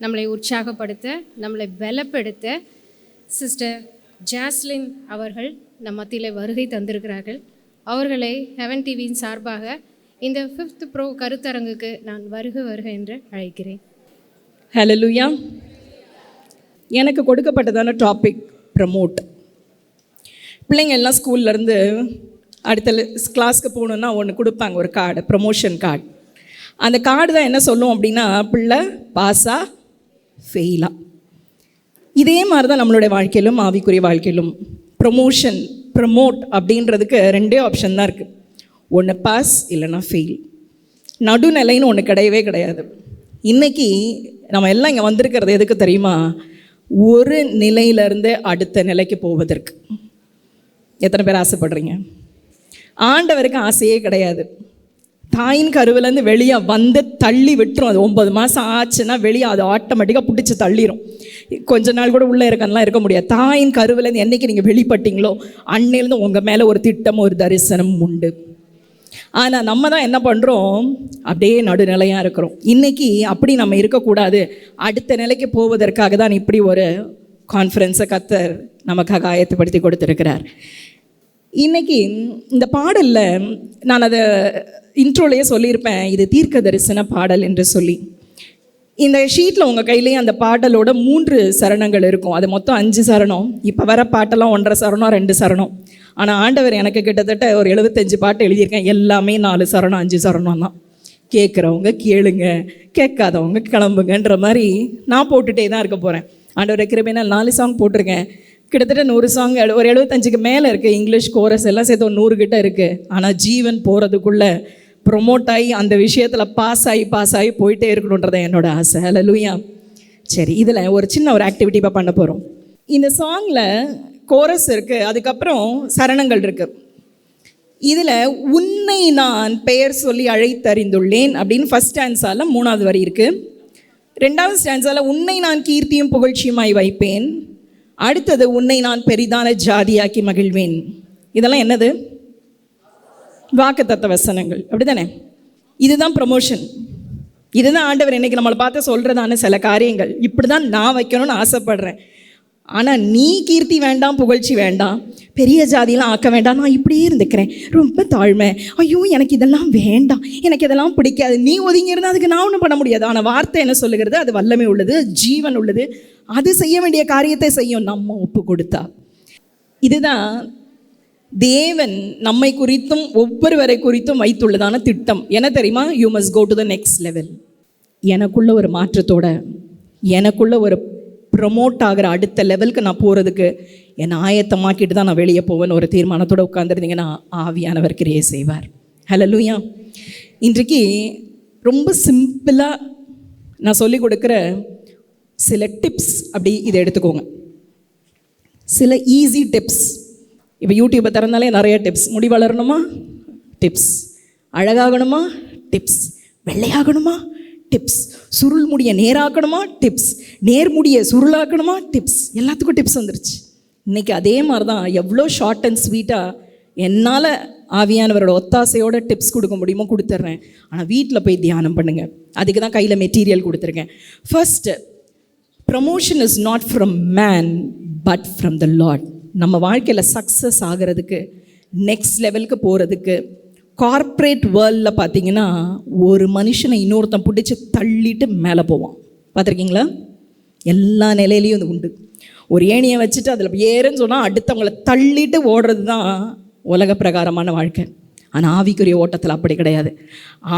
நம்மளை உற்சாகப்படுத்த, நம்மளை பலப்படுத்த சிஸ்டர் ஜாஸ்லின் அவர்கள் நம் மத்தியில் வருகை தந்திருக்கிறார்கள். அவர்களை ஹெவன் டிவியின் சார்பாக இந்த 5th ப்ரோ கருத்தரங்குக்கு நான் வருக என்று அழைக்கிறேன். ஹல்லேலூயா. எனக்கு கொடுக்கப்பட்டதான டாபிக் ப்ரமோட். பிள்ளைங்க எல்லாம் ஸ்கூல்லேருந்து அடுத்த கிளாஸ்க்கு போகணுன்னா ஒன்று கொடுப்பாங்க, ஒரு கார்டு, ப்ரமோஷன் கார்டு. அந்த கார்டு தான் என்ன சொல்லும் அப்படின்னா, பிள்ளை பாஸா ஃபெயிலா. இதே மாதிரி தான் நம்மளுடைய வாழ்க்கையிலும் ஆவிக்குரிய வாழ்க்கையிலும் ப்ரமோட் அப்படின்றதுக்கு 2 ஆப்ஷன் தான் இருக்குது. ஒன்று பாஸ் இல்லைன்னா ஃபெயில். நடுநிலைன்னு ஒன்று கிடையவே கிடையாது. இன்றைக்கி நம்ம எல்லாம் இங்கே வந்திருக்கிறது எதுக்கு தெரியுமா? ஒரு நிலையிலேருந்து அடுத்த நிலைக்கு போவதற்கு. எத்தனை பேர் ஆசைப்படுறீங்க? ஆண்டவருக்கு ஆசையே கிடையாது. தாயின் கருவிலேருந்து வெளியே வந்து தள்ளி விட்டுரும். அது 9 மாதம் ஆச்சுன்னா வெளியே அது ஆட்டோமேட்டிக்காக பிடிச்சி தள்ளிடும். கொஞ்ச நாள் கூட உள்ளே இருக்கலாம் இருக்க முடியாது. தாயின் கருவிலேருந்து என்றைக்கு நீங்கள் வெளிப்பட்டீங்களோ அன்னையிலேருந்து உங்கள் மேலே ஒரு திட்டம், ஒரு தரிசனம் உண்டு. ஆனால் நம்ம தான் என்ன பண்ணுறோம், அப்படியே நடுநிலையாக இருக்கிறோம். இன்றைக்கி அப்படி நம்ம இருக்கக்கூடாது. அடுத்த நிலைக்கு போவதற்காக தான் இப்படி ஒரு கான்ஃபரன்ஸை கர்த்தர் நமக்காக ஆயத்தப்படுத்தி கொடுத்துருக்கிறார். இன்றைக்கி இந்த பாடலில் நான் அதை இன்ட்ரோலையே சொல்லியிருப்பேன், இது தீர்க்க தரிசன பாடல் என்று சொல்லி. இந்த ஷீட்டில் உங்கள் கையிலேயே அந்த பாடலோட 3 சரணங்கள் இருக்கும். அது மொத்தம் 5 சரணம். இப்போ வர பாட்டெல்லாம் 1.5 சரணம் 2 சரணம். ஆனால் ஆண்டவர் எனக்கு கிட்டத்தட்ட ஒரு 75 பாட்டு எழுதியிருக்கேன். எல்லாமே 4 சரணம் 5 சரணம் தான். கேட்குறவங்க கேளுங்க, கேட்காதவங்க கிளம்புங்கன்ற மாதிரி நான் போட்டுகிட்டே தான் இருக்க போகிறேன். ஆண்டவர் கிருபையினால் 4 சாங் போட்டிருக்கேன். கிட்டத்தட்ட 100 சாங், ஒரு 75க்கு மேலே இருக்குது. இங்கிலீஷ் கோரஸ் எல்லாம் சேர்த்து ஒரு 100 கிட்ட இருக்குது. ஆனால் ஜீவன் போகிறதுக்குள்ளே ப்ரொமோட் ஆகி அந்த விஷயத்தில் பாஸ் ஆகி போயிட்டே இருக்கணுன்றதை என்னோட ஆசை. ஹல்லேலூயா. சரி, இதில் ஒரு சின்ன ஒரு ஆக்டிவிட்டி இப்போ பண்ண போகிறோம். இந்த சாங்கில் கோரஸ் இருக்குது, அதுக்கப்புறம் சரணங்கள் இருக்குது. இதில் உன்னை நான் பெயர் சொல்லி அழைத்தறிந்துள்ளேன் அப்படின்னு ஃபஸ்ட் ஸ்டான்ஸால் 3வது வரி இருக்குது. 2வது ஸ்டான்ஸால் உன்னை நான் கீர்த்தியும் புகழ்ச்சியுமாய் வைப்பேன். அடுத்தது உன்னை நான் பெரிதான ஜாதியாக்கி மகிழ்வேன். இதெல்லாம் என்னது? வாக்குத்தத்த வசனங்கள், அப்படி தானே? இதுதான் ப்ரமோஷன். இதுதான் ஆண்டவர் இன்றைக்கி நம்மளை பார்த்து சொல்கிறதான சில காரியங்கள். இப்படி தான் நான் வைக்கணும்னு ஆசைப்படுறேன். ஆனால் நீ கீர்த்தி வேண்டாம், புகழ்ச்சி வேண்டாம், பெரிய ஜாதியெலாம் ஆக்க வேண்டாம், நான் இப்படியே இருந்துக்கிறேன், ரொம்ப தாழ்மை, ஐயோ எனக்கு இதெல்லாம் வேண்டாம், எனக்கு இதெல்லாம் பிடிக்காது, நீ ஒதுங்கியிருந்தால் அதுக்கு நான் ஒன்றும் பண்ண முடியாது. ஆனால் வார்த்தை என்ன சொல்லுகிறது? அது வல்லமை உள்ளது, ஜீவன் உள்ளது, அது செய்ய வேண்டிய காரியத்தை செய்யும் நம்ம ஒப்பு கொடுத்தா. இதுதான் தேவன் நம்மை குறித்தும் ஒவ்வொருவரை குறித்தும் வைத்துள்ளதான திட்டம். என்ன தெரியுமா? You must go to the next level. எனக்குள்ள ஒரு மாற்றத்தோட, எனக்குள்ள ஒரு ப்ரொமோட் ஆகிற அடுத்த லெவலுக்கு நான் போகிறதுக்கு என்னை ஆயத்தமாக்கிட்டு தான் நான் வெளியே போவேன்னு ஒரு தீர்மானத்தோடு உட்காந்துருந்தீங்கன்னா ஆவியானவர் கிரியை செய்வார். ஹல்லேலூயா. இன்றைக்கு ரொம்ப சிம்பிளாக நான் சொல்லிக் கொடுக்குற சில டிப்ஸ், அப்படி இதை எடுத்துக்கோங்க. சில ஈஸி டிப்ஸ். இப்போ யூடியூப்பை திறந்தாலே நிறைய டிப்ஸ். முடி வளரணுமா? டிப்ஸ். அழகாகணுமா? டிப்ஸ். வெள்ளையாகணுமா? டிப்ஸ். சுருள் முடியை நேராக்கணுமா? டிப்ஸ். நேர்முடியை சுருளாக்கணுமா? டிப்ஸ். எல்லாத்துக்கும் டிப்ஸ் வந்துருச்சு. இன்றைக்கி அதே மாதிரி தான் எவ்வளோ ஷார்ட் அண்ட் ஸ்வீட்டாக என்னால் ஆவியானவரோட ஒத்தாசையோட டிப்ஸ் கொடுக்க முடியுமோ கொடுத்துட்றேன். ஆனால் வீட்டில் போய் தியானம் பண்ணுங்கள். அதுக்கு தான் கையில் மெட்டீரியல் கொடுத்துருக்கேன். First, promotion is not from man but from the Lord. நம்ம வாழ்க்கையில் சக்ஸஸ் ஆகிறதுக்கு, நெக்ஸ்ட் லெவலுக்கு போகிறதுக்கு, கார்ப்பரேட் வேர்ல்டில் பார்த்தீங்கன்னா ஒரு மனுஷனை இன்னொருத்தன் பிடிச்சி தள்ளிட்டு மேலே போவான். பார்த்துருக்கீங்களா? எல்லா நிலையிலையும் அது உண்டு. ஒரு ஏணியை வச்சுட்டு அதில் ஏறுன்னு சொன்னால் அடுத்தவங்களை தள்ளிட்டு ஓடுறது தான் உலக பிரகாரமான வாழ்க்கை. ஆனால் ஆவிக்குரிய ஓட்டத்தில் அப்படி கிடையாது.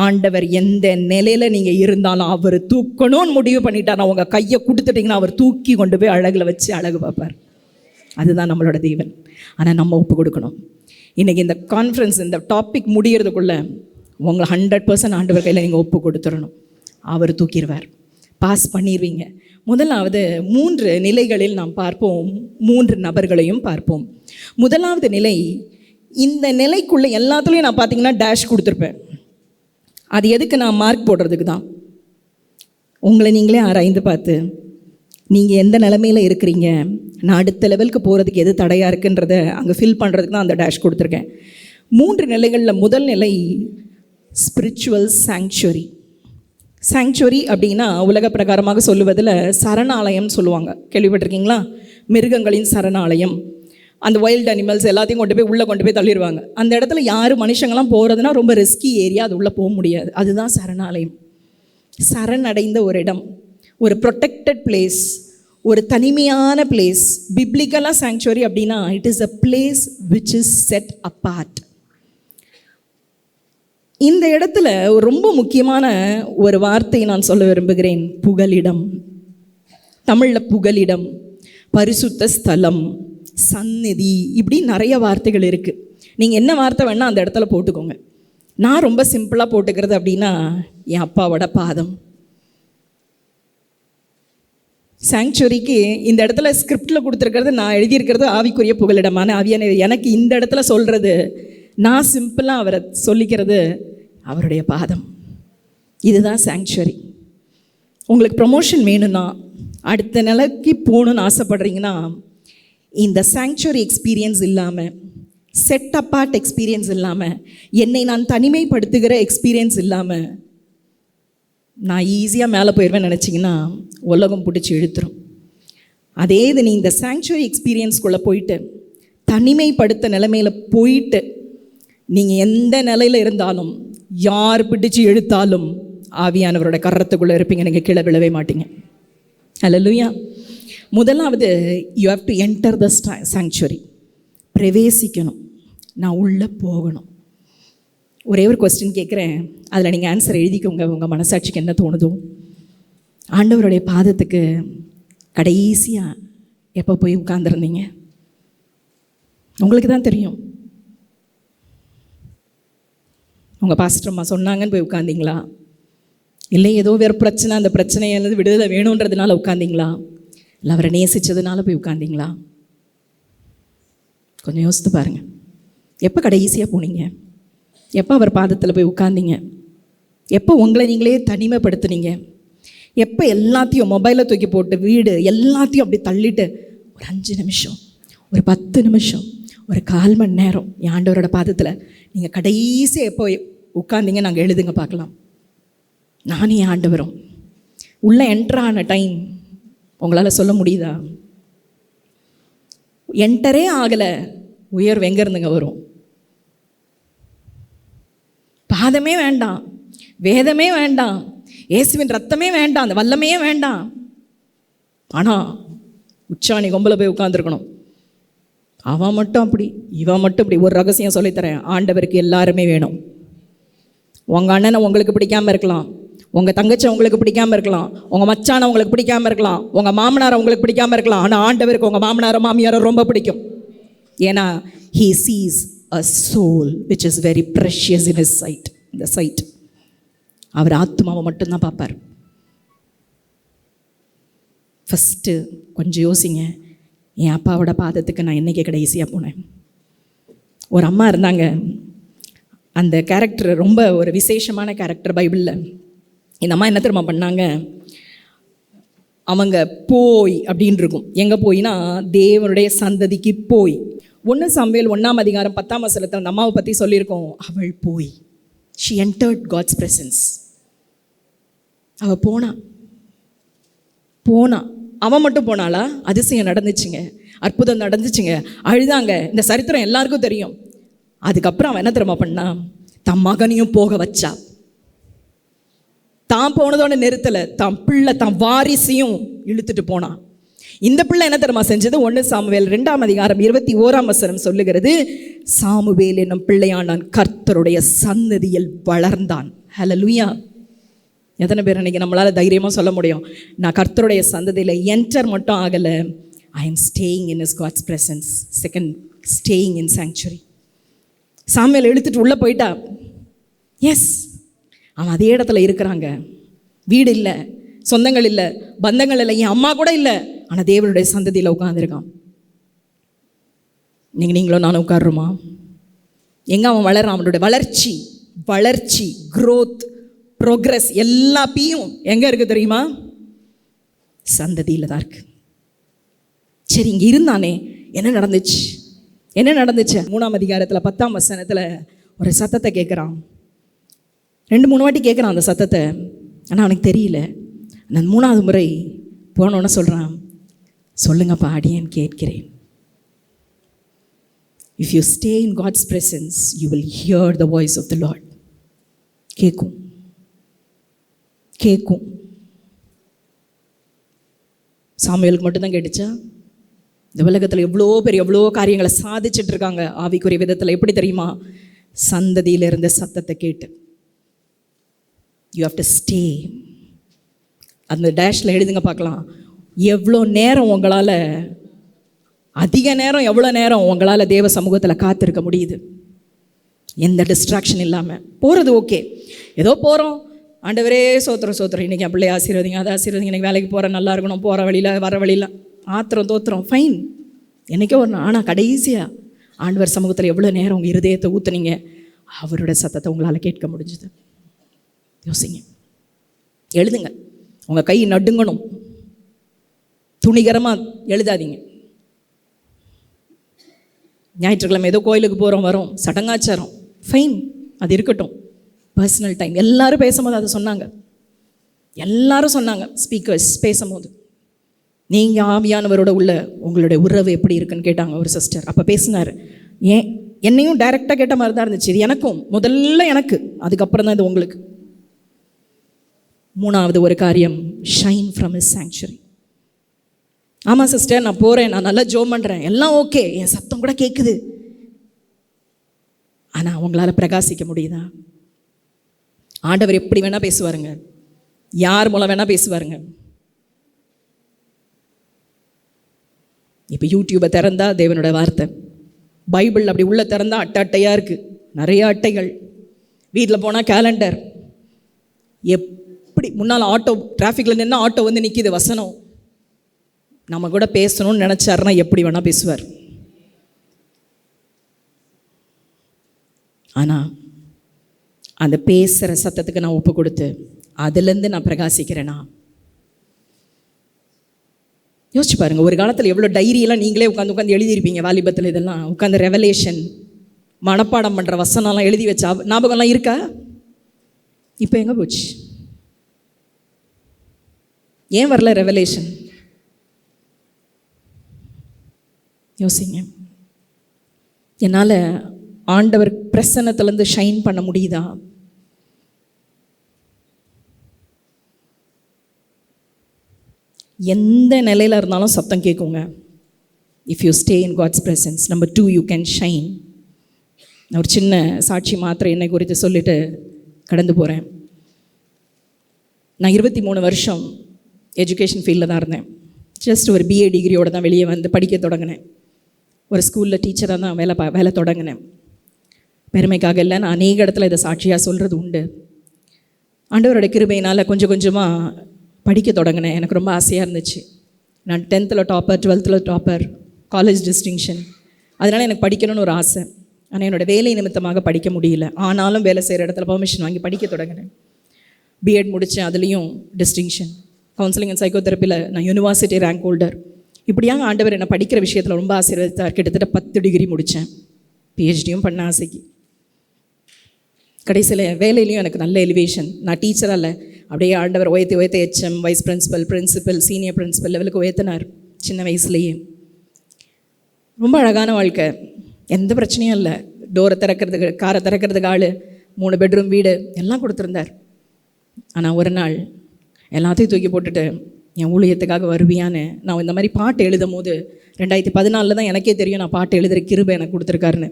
ஆண்டவர் எந்த நிலையில் நீங்கள் இருந்தாலும் அவர் தூக்கணும்னு முடிவு பண்ணிட்டார். உங்கள் கையை கொடுத்துட்டிங்கன்னா அவர் தூக்கி கொண்டு போய் அழகில் வச்சு அழகு பார்ப்பார். அதுதான் நம்மளோட தேவன். ஆனால் நம்ம ஒப்பு கொடுக்கணும். இன்றைக்கி இந்த கான்ஃபரன்ஸ், இந்த டாபிக் முடிகிறதுக்குள்ளே உங்களை 100% ஆண்டவர் கையில் நீங்கள் ஒப்பு கொடுத்துடணும். அவர் தூக்கிடுவார், பாஸ் பண்ணிடுவீங்க. முதலாவது 3 நிலைகளில் நாம் பார்ப்போம், 3 நபர்களையும் பார்ப்போம். முதலாவது நிலை, இந்த நிலைக்குள்ளே எல்லாத்துலேயும் நான் பார்த்தீங்கன்னா டேஷ் கொடுத்துருப்பேன். அது எதுக்கு? நான் மார்க் போடுறதுக்கு தான். உங்களை நீங்களே ஆராய்ந்து பார்த்து நீங்கள் எந்த நிலைமையில் இருக்கிறீங்க, நான் அடுத்த லெவலுக்கு போகிறதுக்கு எது தடையாக இருக்குன்றதை அங்கே ஃபில் பண்ணுறதுக்கு தான் அந்த டேஷ் கொடுத்துருக்கேன். 3 நிலைகளில் முதல் நிலை ஸ்பிரிச்சுவல் சாங்சுவரி. சாங்சுவரி அப்படின்னா உலக பிரகாரமாக சொல்லுவதில் சரணாலயம் சொல்லுவாங்க, கேள்விப்பட்டிருக்கீங்களா? மிருகங்களின் சரணாலயம். அந்த வைல்டு அனிமல்ஸ் எல்லாத்தையும் கொண்டு போய் உள்ளே கொண்டு போய் தள்ளிடுவாங்க. அந்த இடத்துல யார் மனுஷங்கள்லாம் போகிறதுனா ரொம்ப ரிஸ்கி ஏரியா, அது உள்ளே போக முடியாது. அதுதான் சரணாலயம். சரணடைந்த ஒரு இடம், ஒரு ப்ரொடெக்டட் பிளேஸ், ஒரு தனிமையான பிளேஸ். பிப்ளிக்கலாக சாங்சுவரி அப்படின்னா it is a place which is set apart. இந்த இடத்துல ஒரு ரொம்ப முக்கியமான ஒரு வார்த்தையை நான் சொல்ல விரும்புகிறேன். புகலிடம். தமிழில் புகலிடம், பரிசுத்த ஸ்தலம், சந்நிதி, இப்படி நிறைய வார்த்தைகள் இருக்குது. நீங்கள் என்ன வார்த்தை வேணால் அந்த இடத்துல போட்டுக்கோங்க. நான் ரொம்ப சிம்பிளாக போட்டுக்கிறது அப்படின்னா என் அப்பாவோட பாதம். சாங்சுவரிக்கு இந்த இடத்துல ஸ்கிரிப்டில் கொடுத்துருக்கிறது, நான் எழுதியிருக்கிறது ஆவிக்குரிய புகலிடமான ஆவியான. எனக்கு இந்த இடத்துல சொல்கிறது, நான் சிம்பிளாக அவரை சொல்லிக்கிறது அவருடைய பாதம். இதுதான் சாங்சுவரி. உங்களுக்கு ப்ரமோஷன் வேணும்னா, அடுத்த நிலைக்கு போகணுன்னு ஆசைப்படுறீங்கன்னா, இந்த சாங்சுவரி எக்ஸ்பீரியன்ஸ் இல்லாமல், செட் அப்பார்ட் எக்ஸ்பீரியன்ஸ் இல்லாமல், என்னை நான் தனிமைப்படுத்துகிற எக்ஸ்பீரியன்ஸ் இல்லாமல் நான் ஈஸியாக மேலே போயிடுவேன் நினச்சிங்கன்னா உலகம் பிடிச்சி இழுத்துரும். அதே இது நீ இந்த சாங்சுவரி எக்ஸ்பீரியன்ஸ்குள்ளே போயிட்டு, தனிமைப்படுத்த நிலைமையில் போயிட்டு, நீங்கள் எந்த நிலையில் இருந்தாலும், யார் பிடிச்சி இழுத்தாலும் ஆவியானவரோட கரத்துக்குள்ளே இருப்பீங்க. நீங்கள் கீழே விழவே மாட்டீங்க. அல்லேலூயா. முதலாவது, you have to enter the sanctuary. பிரவேசிக்கணும், நான் உள்ளே போகணும். ஒரே ஒரு கொஸ்டின் கேட்குறேன், அதில் நீங்கள் ஆன்சர் எழுதிக்கோங்க. உங்கள் மனசாட்சிக்கு என்ன தோணுதோ. ஆண்டவருடைய பாதத்துக்கு கடைசியாக எப்போ போய் உட்கார்ந்துருந்தீங்க? உங்களுக்கு தான் தெரியும். உங்கள் பாஸ்டர் அம்மா சொன்னாங்கன்னு போய் உட்காந்திங்களா? இல்லை ஏதோ வேறு பிரச்சனை, அந்த பிரச்சனையிலேருந்து விடுதலை வேணுன்றதுனால உட்காந்திங்களா? இல்லை அவரை நேசித்ததுனால போய் உட்காந்திங்களா? கொஞ்சம் யோசித்து பாருங்கள். எப்போ கடைசியாக போனீங்க? எப்போ அவர் பாதத்தில் போய் உட்கார்ந்தீங்க? எப்போ உங்களை நீங்களே தனிமைப்படுத்துனீங்க? எப்போ எல்லாத்தையும் மொபைலை தூக்கி போட்டு, வீடு எல்லாத்தையும் அப்படி தள்ளிட்டு ஒரு 5 நிமிஷம், ஒரு 10 நிமிஷம், ஒரு 1/4 மணி நேரம் என் ஆண்டவரோட பாதத்தில் நீங்கள் கடைசியாக எப்போ உட்கார்ந்தீங்க? நாங்கள் எழுதுங்க பார்க்கலாம். நானும் என் ஆண்டவரும் உள்ளே என்ட்ரான டைம் உங்களால் சொல்ல முடியுதா? என்டரே ஆகலை, உயர்வு எங்கே இருந்துங்க வரும்? பாதமே வேண்டாம், வேதமே வேண்டாம், இயேசுவின் ரத்தமே வேண்டாம், அந்த வல்லமையே வேண்டாம். ஆனால் உச்சாணி கொம்பில் போய் உட்காந்துருக்கணும். அவன் மட்டும் அப்படி, இவன் மட்டும் இப்படி. ஒரு ரகசியம் சொல்லித்தரேன், ஆண்டவருக்கு எல்லாருமே வேணும். உங்கள் அண்ணனை உங்களுக்கு பிடிக்காமல் இருக்கலாம், உங்கள் தங்கச்சி உங்களுக்கு பிடிக்காமல் இருக்கலாம், உங்கள் மச்சானை உங்களுக்கு பிடிக்காமல் இருக்கலாம், உங்கள் மாமனாரை உங்களுக்கு பிடிக்காமல் இருக்கலாம். ஆனால் ஆண்டவருக்கு உங்கள் மாமனாரோ மாமியாரோ ரொம்ப பிடிக்கும். ஏன்னா he sees a soul which is very precious in his sight. இந்த சைட் அவர் ஆத்மாவை மட்டும்தான் பார்ப்பார். ஃபஸ்ட்டு கொஞ்சம் யோசிங்க, என் அப்பாவோட பாதத்துக்கு நான் என்னைக்கு கடைசியாக போனேன்? ஒரு அம்மா இருந்தாங்க, அந்த கேரக்டர் ரொம்ப ஒரு விசேஷமான கேரக்டர் பைபிளில். இந்த அம்மா என்ன தெரியுமா பண்ணாங்க? அவங்க போய் அப்படின்னு இருக்கும். எங்கே போயினா, தேவனுடைய சந்ததிக்கு போய். 1 சாமுவேல் 1ஆம் அதிகாரம் 10ஆம் வசனத்தில் அந்த அம்மாவை பற்றி சொல்லியிருக்கோம். அவள் போய், she entered God's presence. அவள் போனா. அவன் மட்டும் போனாளா? அதிசயம் நடந்துச்சுங்க, அற்புதம் நடந்துச்சுங்க, அழுதாங்க. இந்த சரித்திரம் எல்லாருக்கும் தெரியும். அதுக்கப்புறம் அவன் என்ன தெரியுமா பண்ணா? தன் மகனையும் போக வச்சா. தான் போனதோட நிறுத்தலை, தான் பிள்ளை, தான் வாரிசையும் இழுத்துட்டு போனான். இந்த பிள்ளை என்ன தெரியுமா செஞ்சது? 1 சாமுவேல் 2ஆம் அதிகாரம் 21ஆம் வசனம் சொல்லுகிறது, சாமுவேல் என்னும் பிள்ளையானான், கர்த்தருடைய சன்னதியில் வளர்ந்தான். ஹல்லேலூயா. எத்தனை பேர் அன்றைக்கி நம்மளால் தைரியமாக சொல்ல முடியும், நான் கர்த்தருடைய சந்ததியில் என்டர் மட்டும் ஆகலை, I am staying in is God's presence. Second, staying in sanctuary. Samuel இழுத்துட்டு உள்ளே போயிட்டா. எஸ், அவன் அதே இடத்துல இருக்கிறாங்க. வீடு இல்லை, சொந்தங்கள் இல்லை, பந்தங்கள் இல்லை, என் அம்மா கூட இல்லை. ஆனால் தேவனுடைய சந்ததியில் உட்காந்துருக்கான். நீங்களும் நானும் உட்காருமா? எங்கே அவன் வளர்றான்? அவனுடைய வளர்ச்சி க்ரோத், ப்ரோக்ரஸ் எல்லாத்தையும் எங்கே இருக்குது தெரியுமா? சந்ததியில் தான் இருக்கு. சரி, இங்கே இருந்தானே, என்ன நடந்துச்சு? 3ஆம் அதிகாரத்தில் 10ஆம் வசனத்தில் ஒரு சத்தத்தை கேட்குறான். 2-3 வாட்டி கேட்குறான் அந்த சத்தத்தை. ஆனால் அவனுக்கு தெரியல. நான் 3வது முறை போனோன்னு சொல்கிறான், சொல்லுங்கப்பா அடியேன் கேட்கிறேன். If you stay in God's presence, you will hear the voice of the Lord. கேட்கும். சாமுவேலுக்கு மட்டும்தான் கேட்டுச்சா? இந்த உலகத்தில் எவ்வளோ பேர் எவ்வளோ காரியங்களை சாதிச்சுட்டு இருக்காங்க ஆவிக்குரிய விதத்தில். எப்படி தெரியுமா? சந்ததியில் இருந்த சத்தத்தை கேட்டு. You have to stay. அந்த டேஷில் எழுதுங்க பார்க்கலாம். எவ்வளோ நேரம் உங்களால், அதிக நேரம், எவ்வளோ நேரம் உங்களால் தேவ சமூகத்தில் காத்திருக்க முடியுது எந்த டிஸ்ட்ராக்ஷன் இல்லாமல்? போகிறது ஓகே, ஏதோ போகிறோம், ஆண்டவரே சோத்திரம் இன்றைக்கி என் பிள்ளை ஆசீர்வதிங்க, அதை ஆசீர்வதிங்க, இன்றைக்கி வேலைக்கு போகிறேன், நல்லா இருக்கணும், போகிற வழியில் வர வழியில் ஆத்திரம் தோத்திரம் ஃபைன், என்றைக்கோ ஒரு. ஆனால் கடைசியாக ஆண்டவர் சமூகத்தில் எவ்வளோ நேரம் உங்கள் இருதயத்தை ஊற்றுனீங்க, அவரோட சத்தத்தை உங்களால் கேட்க முடிஞ்சுது? யோசிங்க, எழுதுங்க. உங்கள் கை நடுங்கணும், துணிகரமாக எழுதாதீங்க. ஞாயிற்றுக்கிழமை ஏதோ கோயிலுக்கு போகிறோம் வரோம், சடங்காச்சாரம் ஃபைன், அது இருக்கட்டும். Personal time. எல்லாரும் பேசும்போது அதை சொன்னாங்க, எல்லாரும் சொன்னாங்க. ஸ்பீக்கர்ஸ் பேசும்போது, நீங்கள் ஆவியானவரோட உள்ள உங்களுடைய உறவு எப்படி இருக்குன்னு கேட்டாங்க ஒரு சிஸ்டர். அப்போ பேசினார். என்னையும் டைரெக்டாக கேட்ட மாதிரி தான் இருந்துச்சு. இது எனக்கும் முதல்ல எனக்கு, அதுக்கப்புறம் தான் இது உங்களுக்கு. 3வது ஒரு காரியம், ஷைன் ஃப்ரம் ஹிஸ் சாங்சுரி. ஆமாம் சிஸ்டர், நான் போகிறேன், நான் நல்லா ஜோம் பண்ணுறேன், எல்லாம் ஓகே, என் சத்தம் கூட கேட்குது. ஆனால் உங்களால் பிரகாசிக்க முடியுதா? ஆண்டவர் எப்படி வேணால் பேசுவாருங்க, யார் மூலம் வேணால் பேசுவாருங்க. இப்போ யூடியூப்பை திறந்தா தேவனோட வார்த்தை, பைபிள் அப்படி உள்ள திறந்தா அட்டையாக இருக்குது, நிறைய அட்டைகள். வீட்டில் போனால் கேலண்டர், எப்படி முன்னால் ஆட்டோ, டிராஃபிக்கில் நின்னா ஆட்டோ வந்து நிற்கிது, வசனம். நம்ம கூட பேசணும்னு நினச்சாருன்னா எப்படி வேணால் பேசுவார். ஆனால் அந்த பேசுகிற சத்தத்துக்கு நான் ஒப்பு கொடுத்து அதுலேருந்து நான் பிரகாசிக்கிறேனா? யோசிச்சு பாருங்கள். ஒரு காலத்தில் எவ்வளோ டைரியெல்லாம் நீங்களே உட்காந்து எழுதியிருப்பீங்க வாலிபத்தில். இதெல்லாம் உட்காந்து ரெவலேஷன், மனப்பாடம் பண்ணுற வசனம்லாம் எழுதி வச்சா ஞாபகம்லாம் இருக்கா? இப்போ எங்கே போச்சு? ஏன் வரல ரெவலேஷன்? யோசிங்க. என்னால் ஆண்டவர் பிரசன்னத்திலேருந்து ஷைன் பண்ண முடியுதா? எந்த நிலையில் இருந்தாலும் சத்தம் கேட்குங்க. If you stay in God's presence. Number 2, you can shine. நான் ஒரு சின்ன சாட்சி மாத்திரம் என்னை குறித்து சொல்லிட்டு கடந்து போகிறேன். நான் 23 வருஷம் எஜுகேஷன் ஃபீல்டில் தான் இருந்தேன். ஜஸ்ட் ஒரு BA டிகிரியோடு தான் வெளியே வந்து படிக்க தொடங்கினேன். ஒரு ஸ்கூலில் டீச்சராக தான் வேலை தொடங்கினேன். பெருமைக்காக இல்லை, நான் அநேக இடத்துல இதை சாட்சியாக சொல்கிறது உண்டு. ஆண்டவரோட கிருபையினால் கொஞ்சம் கொஞ்சமாக படிக்க தொடங்கினேன். எனக்கு ரொம்ப ஆசையாக இருந்துச்சு. நான் 10th topper, 12th topper, college distinction. அதனால் எனக்கு படிக்கணும்னு ஒரு ஆசை. ஆனால் என்னோடய வேலை நிமித்தமாக படிக்க முடியல. ஆனாலும் வேலை செய்கிற இடத்துல பெர்மிஷன் வாங்கி படிக்க தொடங்கினேன். B.Ed முடித்தேன், அதுலேயும் டிஸ்டிங்ஷன். கவுன்சிலிங் அண்ட் சைக்கோதெரப்பியில் நான் யூனிவர்சிட்டி ரேங்க் ஹோல்டர். இப்படியாக ஆண்டவர் என்னை படிக்கிற விஷயத்தில் ரொம்ப ஆசீர்வதித்தார். கிட்டத்தட்ட 10 டிகிரி முடித்தேன். PhDயும் பண்ண ஆசைக்கு. கடைசியில் வேலையிலையும் எனக்கு நல்ல எலிவேஷன். நான் டீச்சராக இல்லை, அப்படியே ஆண்டவர் உயர்த்தி HM, vice principal, senior principal லெவலுக்கு உயர்த்தினார் சின்ன வயசுலேயே. ரொம்ப அழகான வாழ்க்கை, எந்த பிரச்சனையும் இல்லை. டோரை திறக்கிறதுக்கு, காரை திறக்கிறதுக்கு ஆள், 3 பெட்ரூம் வீடு எல்லாம் கொடுத்துருந்தார். ஆனால் ஒரு நாள் எல்லாத்தையும் தூக்கி போட்டுட்டு என் ஊழியத்துக்காக வருவியான்னு நான் இந்த மாதிரி பாட்டு எழுதும் போது 2014 தான் எனக்கே தெரியும் நான் பாட்டு எழுதுகிற கிருபை எனக்கு கொடுத்துருக்காருன்னு.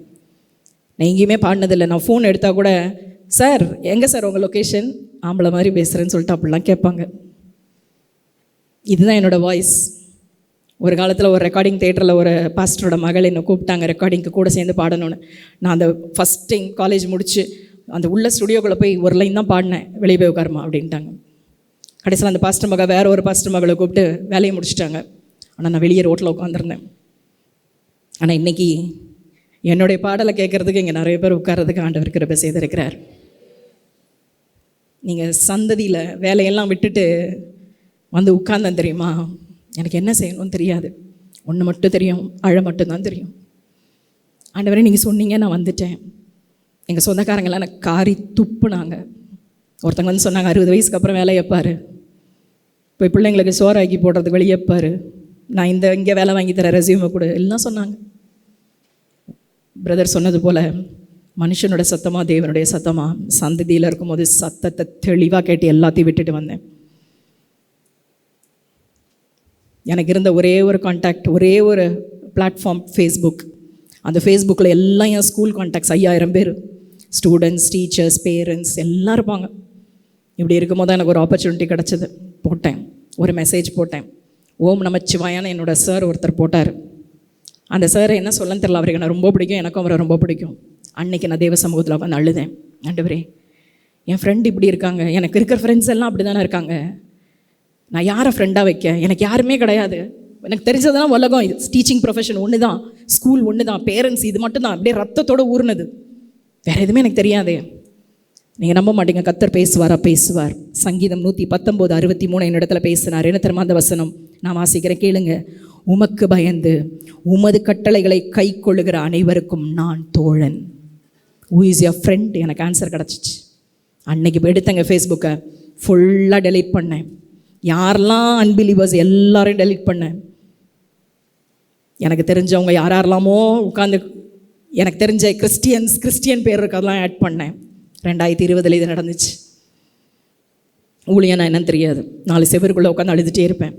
நான் எங்கேயுமே பாடினதில்லை. நான் ஃபோன் எடுத்தால் கூட, சார் எங்கே சார் உங்கள் லொக்கேஷன், ஆம்பளை மாதிரி பேசுகிறேன்னு சொல்லிட்டு அப்படிலாம் கேட்பாங்க. இதுதான் என்னோடய வாய்ஸ். ஒரு காலத்தில் ஒரு ரெக்கார்டிங் தேட்டரில் ஒரு பாஸ்டரோட மகள் என்னை கூப்பிட்டாங்க ரெக்கார்டிங்க்கு கூட சேர்ந்து பாடணும்னு. நான் அந்த ஃபஸ்ட் டைம் காலேஜ் முடித்து அந்த உள்ள ஸ்டுடியோக்குள்ளே போய் ஒரு லைன் தான் பாடினேன், வெளியே போய் உட்காருமா அப்படின்ட்டாங்க. கடைசியில் அந்த பாஸ்டர் மகள் வேறு ஒரு பாஸ்டர் மகளை கூப்பிட்டு வேலையை முடிச்சிட்டாங்க. ஆனால் நான் வெளியே ரோட்டில் உட்காந்துருந்தேன். ஆனால் இன்றைக்கி என்னுடைய பாடலை கேட்குறதுக்கு இங்கே நிறைய பேர் உட்கார்றதுக்கு ஆண்டவர் கிருபை செய்திருக்கிறார். நீங்கள் சந்ததியில் வேலையெல்லாம் விட்டுட்டு வந்து உட்கார்ந்தேன் தெரியுமா, எனக்கு என்ன செய்யணும்னு தெரியாது. ஒன்று மட்டும் தெரியும், அழ மட்டும்தான் தெரியும். ஆண்டவரே நீங்கள் சொன்னீங்க, நான் வந்துட்டேன். எங்கள் சொந்தக்காரங்களாம் எனக்கு காரி துப்புனாங்க. ஒருத்தங்க வந்து சொன்னாங்க 60 வயசுக்கு அப்புறம் வேலை வைப்பார், போய் பிள்ளைங்களுக்கு சோறாக்கி போடுறதுக்கு வெளியே வைப்பார், நான் இங்கே வேலை வாங்கி தரேன், ரெஸ்யூமை கூட எல்லாம் சொன்னாங்க. பிரதர் சொன்னது போல் மனுஷனோட சத்தமா தேவனுடைய சத்தமா, சந்ததியில் இருக்கும்போது சத்தத்தை தெளிவாக கேட்டு எல்லாத்தையும் விட்டுட்டு வந்தேன். எனக்கு இருந்த ஒரே ஒரு கான்டாக்ட், ஒரே ஒரு பிளாட்ஃபார்ம் ஃபேஸ்புக். அந்த ஃபேஸ்புக்கில் எல்லாம் என் ஸ்கூல் கான்டாக்ட்ஸ் 5000 பேர், ஸ்டூடெண்ட்ஸ், டீச்சர்ஸ், பேரண்ட்ஸ் எல்லாம் இருப்பாங்க. இப்படி இருக்கும்போது தான் எனக்கு ஒரு ஆப்பர்ச்சுனிட்டி கிடச்சிது. போட்டேன், ஒரு மெசேஜ் போட்டேன். ஓம் நமச்சிவாயான்னு என்னோடய சார் ஒருத்தர் போட்டார். அந்த சார் என்ன சொல்லன்னு தெரியல, அவருக்கு எனக்கு ரொம்ப பிடிக்கும், எனக்கும் அவரை ரொம்ப பிடிக்கும். அன்றைக்கி நான் தேவ சமூகத்தில் உட்காந்து அழுதேன். ஆண்டவரே, என் ஃப்ரெண்டு இப்படி இருக்காங்க, எனக்கு இருக்கிற ஃப்ரெண்ட்ஸ் எல்லாம் அப்படி தானே இருக்காங்க, நான் யாரை ஃப்ரெண்டாக வைக்க, எனக்கு யாருமே கிடையாது. எனக்கு தெரிஞ்சதெல்லாம் உலகம், டீச்சிங் ப்ரொஃபஷன் ஒன்று தான், ஸ்கூல் ஒன்று தான், பேரண்ட்ஸ் இது மட்டும் தான், அப்படியே ரத்தத்தோடு ஊறுனது, வேறு எதுவுமே எனக்கு தெரியாது. நீங்கள் நம்ப மாட்டீங்க, கர்த்தர் பேசுவார். சங்கீதம் 119:63 என்னிடத்துல பேசினார். என்ன தெரியுமா அந்த வசனம்? நான் வாசிக்கிறேன், கேளுங்க. உமக்கு பயந்து உமது கட்டளைகளை கை கொள்ளுகிற அனைவருக்கும் நான் தோழன். Who is your friend? எனக்கு ஆன்சர் கிடச்சிச்சு. அன்னைக்கு எடுத்தங்க ஃபேஸ்புக்கை ஃபுல்லாக டெலீட் பண்ணேன். யாரெல்லாம் அன்பிலீவர்ஸ் எல்லாரையும் டெலீட் பண்ணேன். எனக்கு தெரிஞ்சவங்க யாரெல்லாமோ உட்காந்து, எனக்கு தெரிஞ்ச கிறிஸ்டியன் பேர் இருக்கிறதெல்லாம் ஆட் பண்ணேன். 2020 இது நடந்துச்சு. ஊழியனா என்னன்னு தெரியாது, 4 செவருக்குள்ளே உட்காந்து அழுதுகிட்டே இருப்பேன்.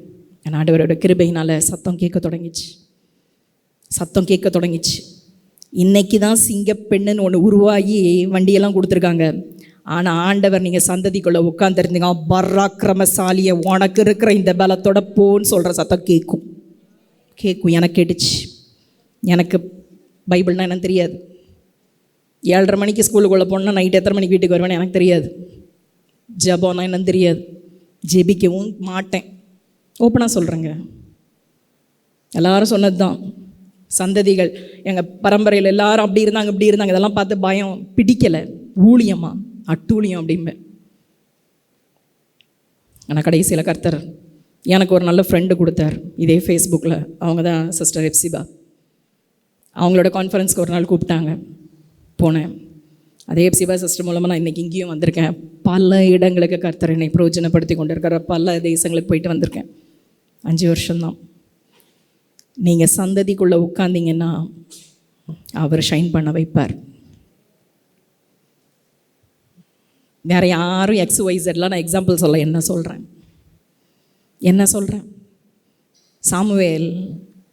என் ஆண்டவரோட கிருபையினால் சத்தம் கேட்க தொடங்கிச்சு. இன்றைக்கி தான் சிங்கப்பெண்ணுன்னு ஒன்று உருவாகி வண்டியெல்லாம் கொடுத்துருக்காங்க. ஆனால் ஆண்டவர் நீங்கள் சந்ததிக்குள்ளே உட்காந்துருந்தீங்க, பராக்கிரமசாலியை உனக்கு இருக்கிற இந்த பலத்தோட போன்னு சொல்கிற சத்தம் கேட்கும். எனக்கு கேட்டுச்சு. எனக்கு பைபிள்னால் என்னன்னு தெரியாது. 7:30 மணிக்கு ஸ்கூலுக்குள்ளே போனால் நைட்டு எத்தனை மணிக்கு வீட்டுக்கு வருவேன்னு எனக்கு தெரியாது. ஜபம்னா என்னன்னு தெரியாது, ஜெபிக்கவும் மாட்டேன். ஓப்பனாக சொல்கிறேங்க, எல்லாரும் சொன்னது தான். சந்ததிகள் எங்கள் பரம்பரையில் எல்லாரும் அப்படி இருந்தாங்க இப்படி இருந்தாங்க, இதெல்லாம் பார்த்து பயம், பிடிக்கலை. ஊழியமா அட்டூழியம் அப்படிம்பேன். ஆனால் கடைசியில் கர்த்தர் எனக்கு ஒரு நல்ல ஃப்ரெண்டு கொடுத்தார் இதே ஃபேஸ்புக்கில். அவங்க தான் சிஸ்டர் எப்சிபா. அவங்களோட கான்ஃபரன்ஸ்க்கு ஒரு நாள் கூப்பிட்டாங்க, போனேன். அதே எப்சிபா சிஸ்டர் மூலமாக நான் இன்றைக்கி இங்கேயும் வந்திருக்கேன். பல இடங்களுக்கு கர்த்தர் என்னை பிரயோஜனப்படுத்தி கொண்டு இருக்கிற, பல தேசங்களுக்கு போயிட்டு வந்திருக்கேன். 5 வருஷம்தான். நீங்கள் சந்ததிக்குள்ளே உட்கார்ந்தீங்கன்னா அவர் ஷைன் பண்ண வைப்பார். வேறு யாரும் XYZலாம் நான் எக்ஸாம்பிள் சொல்ல என்ன சொல்கிறேன். சாமுவேல்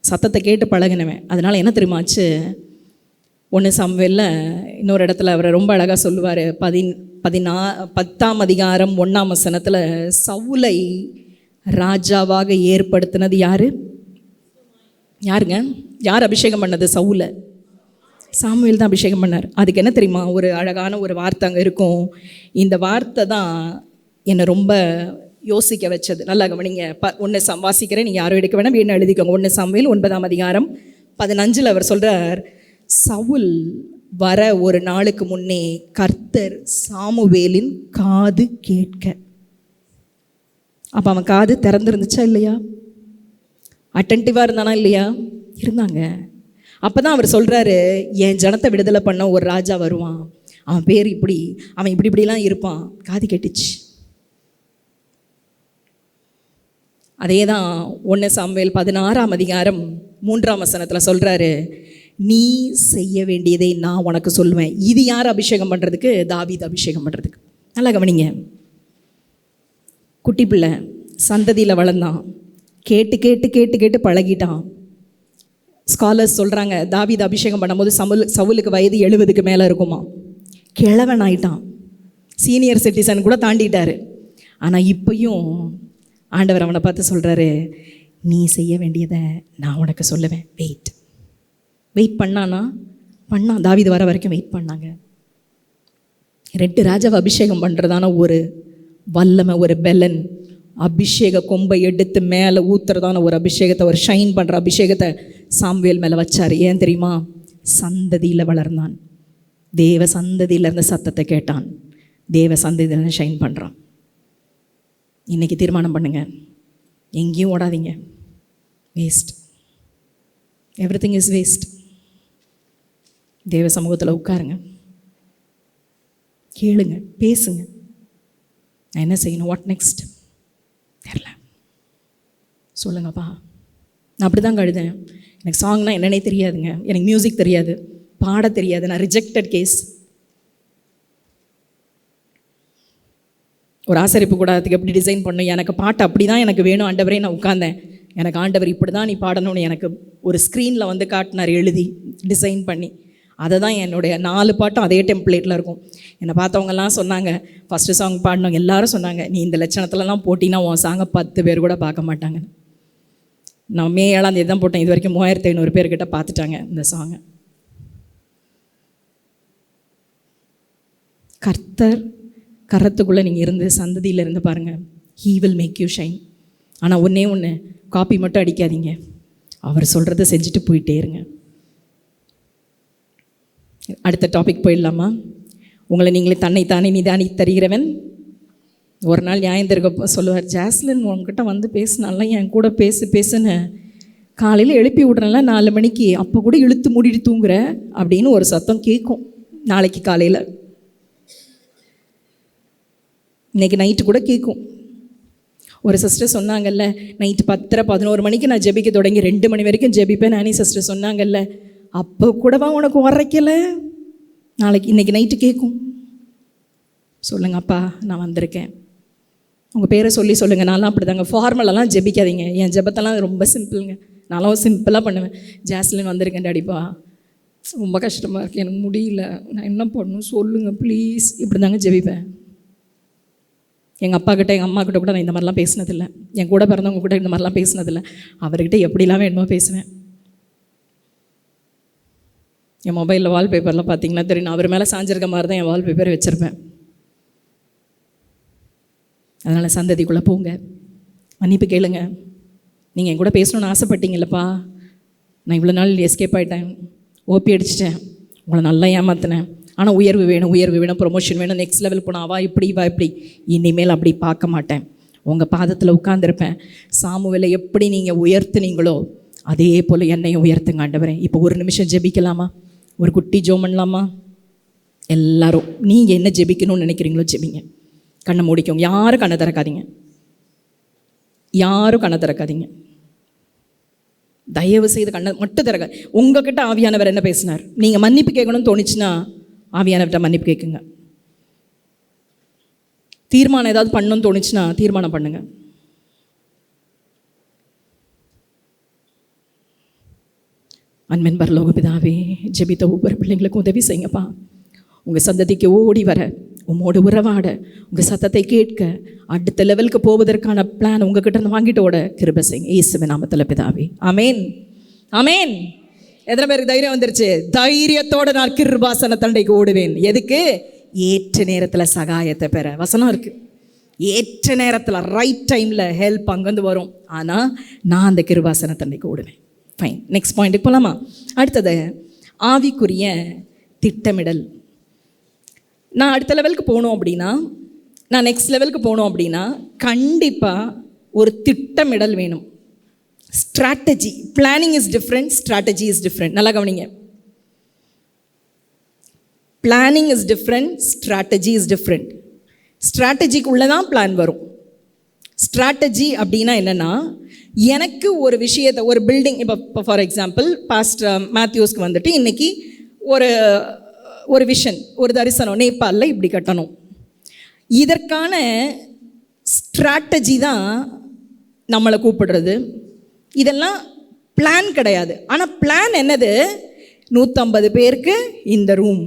சத்தத்தை கேட்டு பழகினவன். அதனால் என்ன தெரியுமாச்சு, 1 சாமுவேலில் இன்னொரு இடத்துல அவரை ரொம்ப அழகாக சொல்லுவார். 10ஆம் அதிகாரம் 1ஆம் வசனத்தில் சவுலை ராஜாவாக ஏற்படுத்தினது யாருங்க? யார் அபிஷேகம் பண்ணது? சவுலை சாமுவேல் தான் அபிஷேகம் பண்ணார். அதுக்கு என்ன தெரியுமா, ஒரு அழகான ஒரு வார்த்தை அங்கே இருக்கும். இந்த வார்த்தை தான் என்னை ரொம்ப யோசிக்க வச்சது. நல்லா கவனிங்க. 1 வாசிக்கிறேன், நீங்கள் யாரும் எடுக்க வேணாம், என்ன எழுதிக்கோங்க. 1 சாமுவேல் 9ஆம் அதிகாரம் 15 அவர் சொல்கிறார், சவுல் வர ஒரு நாளுக்கு முன்னே கர்த்தர் சாமுவேலின் காது கேட்க. அப்போ அவன் காது திறந்துருந்துச்சா இல்லையா? அட்டென்டிவாக இருந்தானா இல்லையா? இருந்தாங்க. அப்போ தான் அவர் சொல்கிறாரு, என் ஜனத்தை விடுதலை பண்ண ஒரு ராஜா வருவான், அவன் பேர் இப்படி, அவன் இப்படிலாம் இருப்பான். காது கேட்டுச்சு. அதே தான் 1 சாமுவேல் 16ஆம் அதிகாரம் 3ஆம் வசனத்தில் சொல்கிறாரு, நீ செய்ய வேண்டியதை நான் உனக்கு சொல்லுவேன். இது யார் அபிஷேகம் பண்ணுறதுக்கு? தாவீது அபிஷேகம் பண்ணுறதுக்கு. நல்லா கவனிங்க. குட்டி பிள்ளை சந்ததியில் வளர்ந்தான், கேட்டு கேட்டு கேட்டு கேட்டு பழகிட்டான். ஸ்காலர்ஸ் சொல்கிறாங்க, தாவீது அபிஷேகம் பண்ணும்போது சவுலுக்கு வயது 70க்கு மேலே இருக்குமா. கிழவன் ஆயிட்டான், சீனியர் சிட்டிசன் கூட தாண்டிட்டார். ஆனால் இப்பயும் ஆண்டவர் அவனை பார்த்து சொல்கிறாரு, நீ செய்ய வேண்டியதை நான் உனக்கு சொல்லுவேன். வெயிட் பண்ணானா? தாவீது வர வரைக்கும் வெயிட் பண்ணாங்க. 2 ராஜாவை அபிஷேகம் பண்ணுறதான ஒரு வல்லமை, ஒரு பெலன், அபிஷேக கொம்பை எடுத்து மேலே ஊத்துறதான ஒரு அபிஷேகத்தை, ஒரு ஷைன் பண்ணுற அபிஷேகத்தை சாமுவேல் மேலே வச்சார். ஏன் தெரியுமா? சந்ததியில் வளர்ந்தான், தேவ சந்ததியில் இருந்த சத்தத்தை கேட்டான், தேவ சந்ததியில் ஷைன் பண்ணுறான். இன்றைக்கி தீர்மானம் பண்ணுங்க, எங்கேயும் ஓடாதீங்க. Waste, everything is waste. தேவ சமூகத்தில் உட்காருங்க, கேளுங்க, பேசுங்க. நான் என்ன செய்யணும்? What next? தெரில. சொல்லுங்கப்பா. நான் அப்படி தான் கழுதேன். எனக்கு சாங்னால் என்னன்னே தெரியாதுங்க. எனக்கு மியூசிக் தெரியாது, பாட தெரியாது. நான் ரிஜெக்டட் கேஸ். ஒரு ஆசரிப்பு கூடாதுக்கு எப்படி டிசைன் பண்ணும், எனக்கு பாட்டு அப்படி தான் எனக்கு வேணும் ஆண்டவரே. நான் உட்காந்தேன். எனக்கு ஆண்டவர் இப்படி தான் நீ பாடணும்னு எனக்கு ஒரு ஸ்க்ரீனில் வந்து காட்டினார், எழுதி டிசைன் பண்ணி. அதை தான் என்னுடைய 4 பாட்டும் அதே டெம்ப்ளேட்டில் இருக்கும். என்னை பார்த்தவங்கலாம் சொன்னாங்க, ஃபஸ்ட்டு சாங் பாடினவங்க எல்லாரும் சொன்னாங்க, நீ இந்த லட்சணத்துலலாம் போட்டினா உன் சாங்கை 10 பேர் கூட பார்க்க மாட்டாங்க. நான் மே 7ஆம் தேதி தான் போட்டேன். இது வரைக்கும் 3500 பேர்கிட்ட பார்த்துட்டாங்க இந்த சாங்கை. கர்த்தர் கரத்துக்குள்ளே நீங்கள் இருந்து சந்ததியில் இருந்து பாருங்கள், he will make you shine. ஆனால் ஒன்று காப்பி மட்டும் அடிக்காதீங்க, அவர் சொல்கிறத செஞ்சுட்டு போயிட்டே இருங்க. அடுத்த டாபிக் போயிடலாமா? உங்களை நீங்களே தன்னைத்தானே நிதானி தருகிறவன். ஒரு நாள் நியாயந்திருக்க சொல்லுவார், ஜாஸ்லின் உங்ககிட்ட வந்து பேசினால என் கூட பேசுன்னு காலையில் எழுப்பி விட்றேன்ல 4 மணிக்கு, அப்போ கூட இழுத்து மூடிட்டு தூங்குற அப்படின்னு ஒரு சத்தம் கேட்கும் நாளைக்கு காலையில். இன்றைக்கி நைட்டு கூட கேட்கும். ஒரு சிஸ்டர் சொன்னாங்கல்ல, நைட்டு 10 11 மணிக்கு நான் ஜெபிக்க தொடங்கி 2 மணி வரைக்கும் ஜெபிப்பேன். நானே சிஸ்டர் சொன்னாங்கல்ல, அப்போ கூடவா உனக்கு உரைக்கலை? இன்றைக்கி நைட்டு கேட்கும். சொல்லுங்க, அப்பா நான் வந்திருக்கேன். உங்கள் பேரை சொல்லி சொல்லுங்கள். நான்லாம் அப்படி தாங்க, ஃபார்மலெல்லாம் ஜெபிக்காதீங்க. என் ஜெபத்தெல்லாம் ரொம்ப சிம்பிளுங்க. நான்லாம் சிம்பிளாக பண்ணுவேன். ஜாஸ்லின் வந்திருக்கேன் டாடிப்பா, ரொம்ப கஷ்டமாக இருக்குது, எனக்கு முடியல, நான் என்ன பண்ணணும் சொல்லுங்கள் ப்ளீஸ், இப்படி தாங்க ஜெபிப்பேன். எங்கள் அப்பா கிட்ட எங்கள் அம்மா கிட்ட கூட நான் இந்த மாதிரிலாம் பேசினதில்லை. என் கூட பிறந்தவங்க கூட இந்த மாதிரிலாம் பேசினதில்லை. அவர்கிட்ட எப்படிலாம் வேணுமோ பேசுவேன். என் மொபைலில் வால்பேப்பர்லாம் பார்த்தீங்கன்னா தெரியும், நான் அவர் மேலே சாஞ்சிருக்க மாதிரி தான் என் வால்பேப்பரை வச்சுருப்பேன். அதனால் சந்ததிக்குள்ளே போங்க, மன்னிப்பு கேளுங்க. நீங்கள் என் கூட பேசணுன்னு ஆசைப்பட்டீங்களப்பா, நான் இவ்வளோ நாள் எஸ்கேப் ஆகிட்டேன், ஓபி அடிச்சிட்டேன், உங்களை நல்லா ஏமாத்தினேன். ஆனால் உயர்வு வேணும், ப்ரொமோஷன் வேணும், நெக்ஸ்ட் லெவல் போனால் வா இப்படி இனிமேல் அப்படி பார்க்க மாட்டேன். உங்கள் பாதத்தில் உட்கார்ந்துருப்பேன். சாமுவேலை எப்படி நீங்கள் உயர்த்துனீங்களோ அதே போல் என்னையும் உயர்த்துங்க ஆண்டவரே. இப்போ ஒரு நிமிஷம் ஜெபிக்கலாமா? ஒரு குட்டி ஜெபம் பண்ணலாமா? எல்லாரும் நீங்கள் என்ன ஜெபிக்கணும்னு நினைக்கிறீங்களோ ஜெபிங்க. கண்ணை மூடிக்கோங்க. யாரும் கண்ணை திறக்காதீங்க. தயவு செய்து கண்ணை மட்டும் திறக்க. உங்ககிட்ட ஆவியானவர் என்ன பேசினார்? நீங்கள் மன்னிப்பு கேட்கணும்னு தோணுச்சுன்னா ஆவியானவர்கிட்ட மன்னிப்பு கேட்குங்க. தீர்மானம் ஏதாவது பண்ணணும்னு தோணுச்சுன்னா தீர்மானம் பண்ணுங்க. அன்பின் பரலோக பிதாவே, ஜெபித்த ஒவ்வொரு பிள்ளைங்களுக்கும் உதவி செய்யுங்கப்பா. உங்கள் சந்ததிக்கு ஓடி வர, உம்மோடு உறவாட, உங்கள் சத்தத்தை கேட்க, அடுத்த லெவலுக்கு போவதற்கான பிளான் உங்ககிட்ட இருந்து வாங்கிட்டு ஓட கிருபை செய்யுங்க. இயேசுவின் நாமத்தில் பிதாவே, ஆமேன். ஆமேன். எத்தனை பேருக்கு தைரியம் வந்துருச்சு? தைரியத்தோடு நான் கிருபாசன தண்டைக்கு ஓடுவேன். எதுக்கு? ஏற்ற நேரத்தில் சகாயத்தை பெற. வசனம் இருக்குது, ஏற்ற நேரத்தில் ரைட் டைமில் ஹெல்ப் அங்கேருந்து வரும். ஆனால் நான் அந்த கிருபாசன தண்டைக்கு ஓடுவேன். ஃபைன், நெக்ஸ்ட் பாயிண்ட்டுக்கு போகலாமா? அடுத்தது ஆவிக்குரிய திட்டமிடல். நான் அடுத்த லெவலுக்கு போகணும் அப்படின்னா, நான் நெக்ஸ்ட் லெவலுக்கு போகணும் அப்படின்னா கண்டிப்பாக ஒரு திட்டமிடல் வேணும். Strategy. Planning is different, strategy is different. நல்லா கவனிங்க. Planning is different, strategy is different. ஸ்ட்ராட்டஜிக்குள்ளே தான் பிளான் வரும். ஸ்ட்ராட்டஜி அப்படின்னா என்னென்னா, எனக்கு ஒரு விஷயத்தை, ஒரு பில்டிங், இப்போ ஃபார் எக்ஸாம்பிள் பாஸ்டர் மேத்யூஸ்க்கு வந்துட்டு இன்றைக்கி ஒரு விஷன், ஒரு தரிசனம், நேபாளில் இப்படி கட்டணும். இதற்கான ஸ்ட்ராட்டஜி தான் நம்மளை கூப்பிடுறது. இதெல்லாம் பிளான் கிடையாது. ஆனால் பிளான் என்னது? 150 பேருக்கு இந்த ரூம்,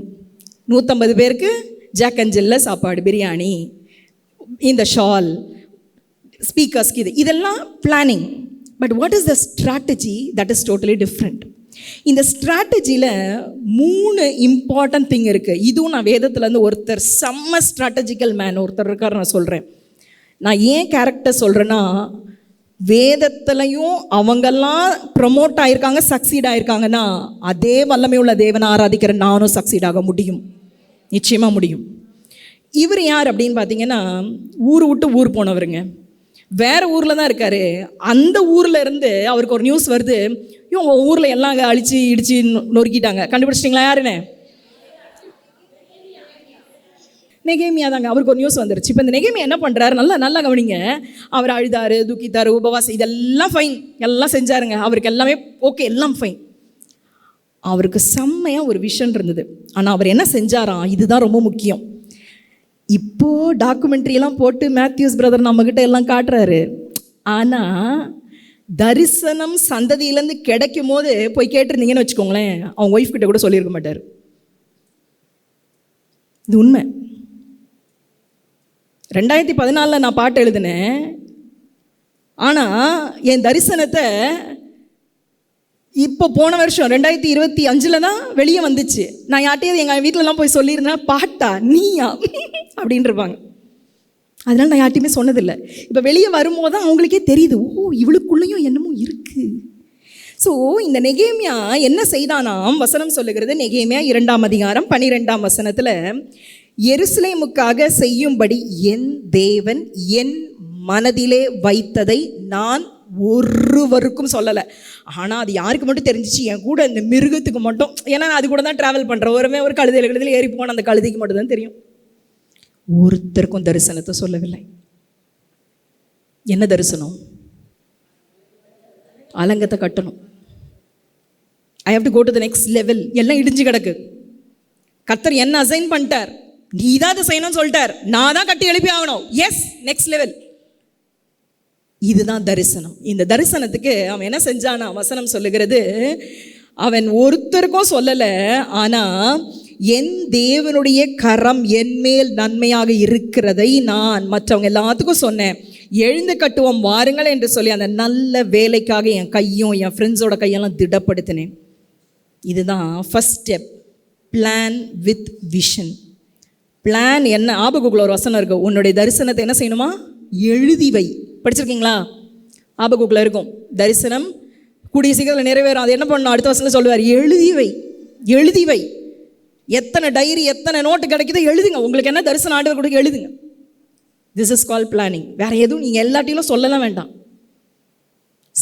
150 பேருக்கு ஜாக் அண்ட் ஜில்ல சாப்பாடு, பிரியாணி, இந்த ஷால், ஸ்பீக்கர்ஸ்க்கு இதெல்லாம் planning. But what is the strategy? That is totally different. இந்த ஸ்ட்ராட்டஜியில் 3 இம்பார்ட்டன்ட் திங் இருக்குது. இதுவும் நான் வேதத்துலேருந்து ஒருத்தர் செம்ம ஸ்ட்ராட்டஜிக்கல் மேன் ஒருத்தர் இருக்கார், நான் சொல்கிறேன். நான் ஏன் கேரக்டர் சொல்கிறேன்னா, வேதத்துலையும் அவங்கெல்லாம் ப்ரமோட் ஆகியிருக்காங்க, சக்சீட் ஆகிருக்காங்கன்னா, அதே வல்லமை உள்ள தேவனை ஆராதிக்கிற நானும் சக்சீட் ஆக முடியும், நிச்சயமாக முடியும். இவர் யார் அப்படின்னு பார்த்தீங்கன்னா, ஊர் விட்டு ஊர் போனவருங்க. வேறு ஊரில் தான் இருக்கார். அந்த ஊரில் இருந்து அவருக்கு ஒரு நியூஸ் வருது, இவங்க ஊரில் எல்லாம் அழிச்சு இடித்து நொறுக்கிட்டாங்க. கண்டுபிடிச்சிட்டிங்களா யாருன்னு? நெகேமியா தாங்க. அவருக்கு ஒரு நியூஸ் வந்துருச்சு. இப்போ இந்த நெகேமியா என்ன பண்ணுறாரு, நல்லா கவனிங்க. அவர் அழுதாரு, துக்கித்தாரு, உபவாசம், இதெல்லாம் ஃபைன், எல்லாம் செஞ்சாருங்க. அவருக்கு எல்லாமே ஓகே, எல்லாம் ஃபைன். அவருக்கு செம்மையாக ஒரு விஷன் இருந்தது. ஆனால் அவர் என்ன செஞ்சாராம், இதுதான் ரொம்ப முக்கியம். இப்போது டாக்குமெண்ட்ரியெல்லாம் போட்டு மேத்யூஸ் பிரதர் நம்மக்கிட்ட எல்லாம் காட்டுறாரு. ஆனால் தரிசனம் சந்ததியிலேருந்து கிடைக்கும் போது போய் கேட்டிருந்தீங்கன்னு வச்சுக்கோங்களேன், அவங்க ஒய்ஃப் கிட்ட கூட சொல்லியிருக்க மாட்டார். இது உண்மை. 2014 நான் பாட்டு எழுதினேன். ஆனால் என் தரிசனத்தை இப்போ போன வருஷம் 2025 தான் வெளியே வந்துச்சு. நான் யார்ட்டையாவது எங்கள் வீட்டிலலாம் போய் சொல்லியிருந்தேன், பாட்டா நீயா அப்படின்னு இருப்பாங்க. அதனால் நான் யார்ட்டையுமே சொன்னதில்லை. இப்போ வெளியே வரும்போது தான் அவங்களுக்கே தெரியுது, ஓ இவளுக்குள்ளேயும் என்னமோ இருக்குது. ஸோ இந்த நெகேமியா என்ன செய்தானாம், வசனம் சொல்லுகிறது. நெகேமியா 2ஆம் அதிகாரம் 12ஆம் வசனத்தில், எருசலேமுக்காக செய்யும்படி என் தேவன் என் மனதிலே வைத்ததை நான் ஒருவருக்கும் சொல்லலை. ஆனால் அது யாருக்கு மட்டும் தெரிஞ்சிச்சு, என் கூட இந்த மிருகத்துக்கு மட்டும். ஏன்னா அது கூட தான் ட்ராவல் பண்ணுறேன். ஒரு கழுதையில் ஏறி போன அந்த கழுதைக்கு மட்டும் தான் தெரியும். ஒருத்தருக்கும் தரிசனத்தை சொல்லவில்லை. என்ன தரிசனம்? அலங்கத்தை கட்டணும். I have to go to the next level. எல்லாம் இடிஞ்சு கிடக்கு. கர்த்தர் என்ன அசைன் பண்ணிட்டார், நீ தான் அதை செய்யணும்னு சொல்லிட்டார், நான் தான் கட்டி எழுப்பி ஆகணும். Yes, next level. இதுதான் தரிசனம். இந்த தரிசனத்துக்கு அவன் என்ன செஞ்சானா, வசனம் சொல்லுகிறது, அவன் ஒருத்தருக்கும் சொல்லலை. ஆனால் என் தேவனுடைய கரம் என் மேல் நன்மையாக இருக்கிறதை நான் மற்றவங்க எல்லாத்துக்கும் சொன்னேன். எழுந்து கட்டுவோம் வாருங்கள் என்று சொல்லி அந்த நல்ல வேலைக்காக என் கையும் என் ஃப்ரெண்ட்ஸோட கையெல்லாம் திடப்படுத்தினேன். இதுதான் first step, plan with vision. Plan என்ன? ஆபகுக்குள்ள ஒரு வசனம் இருக்குது, உன்னுடைய தரிசனத்தை என்ன செய்யணுமா, எழுதி வை. படிச்சிருக்கீங்களா? ஆபகுக்குள்ள இருக்கும், தரிசனம் கூடிய சீக்கிரத்தில் நிறைவேறும். அது என்ன பண்ணணும், அடுத்த வசனத்தில் சொல்லுவார், எழுதி வை. எழுதி வை. எத்தனை டைரி எத்தனை நோட்டு கிடைக்குதோ எழுதுங்க. உங்களுக்கு என்ன தரிசனம் ஆண்டவர் கொடுக்க எழுதுங்க. This is call planning. வேறு எதுவும் நீங்கள் எல்லாத்தையும் சொல்லலாம் வேண்டாம்.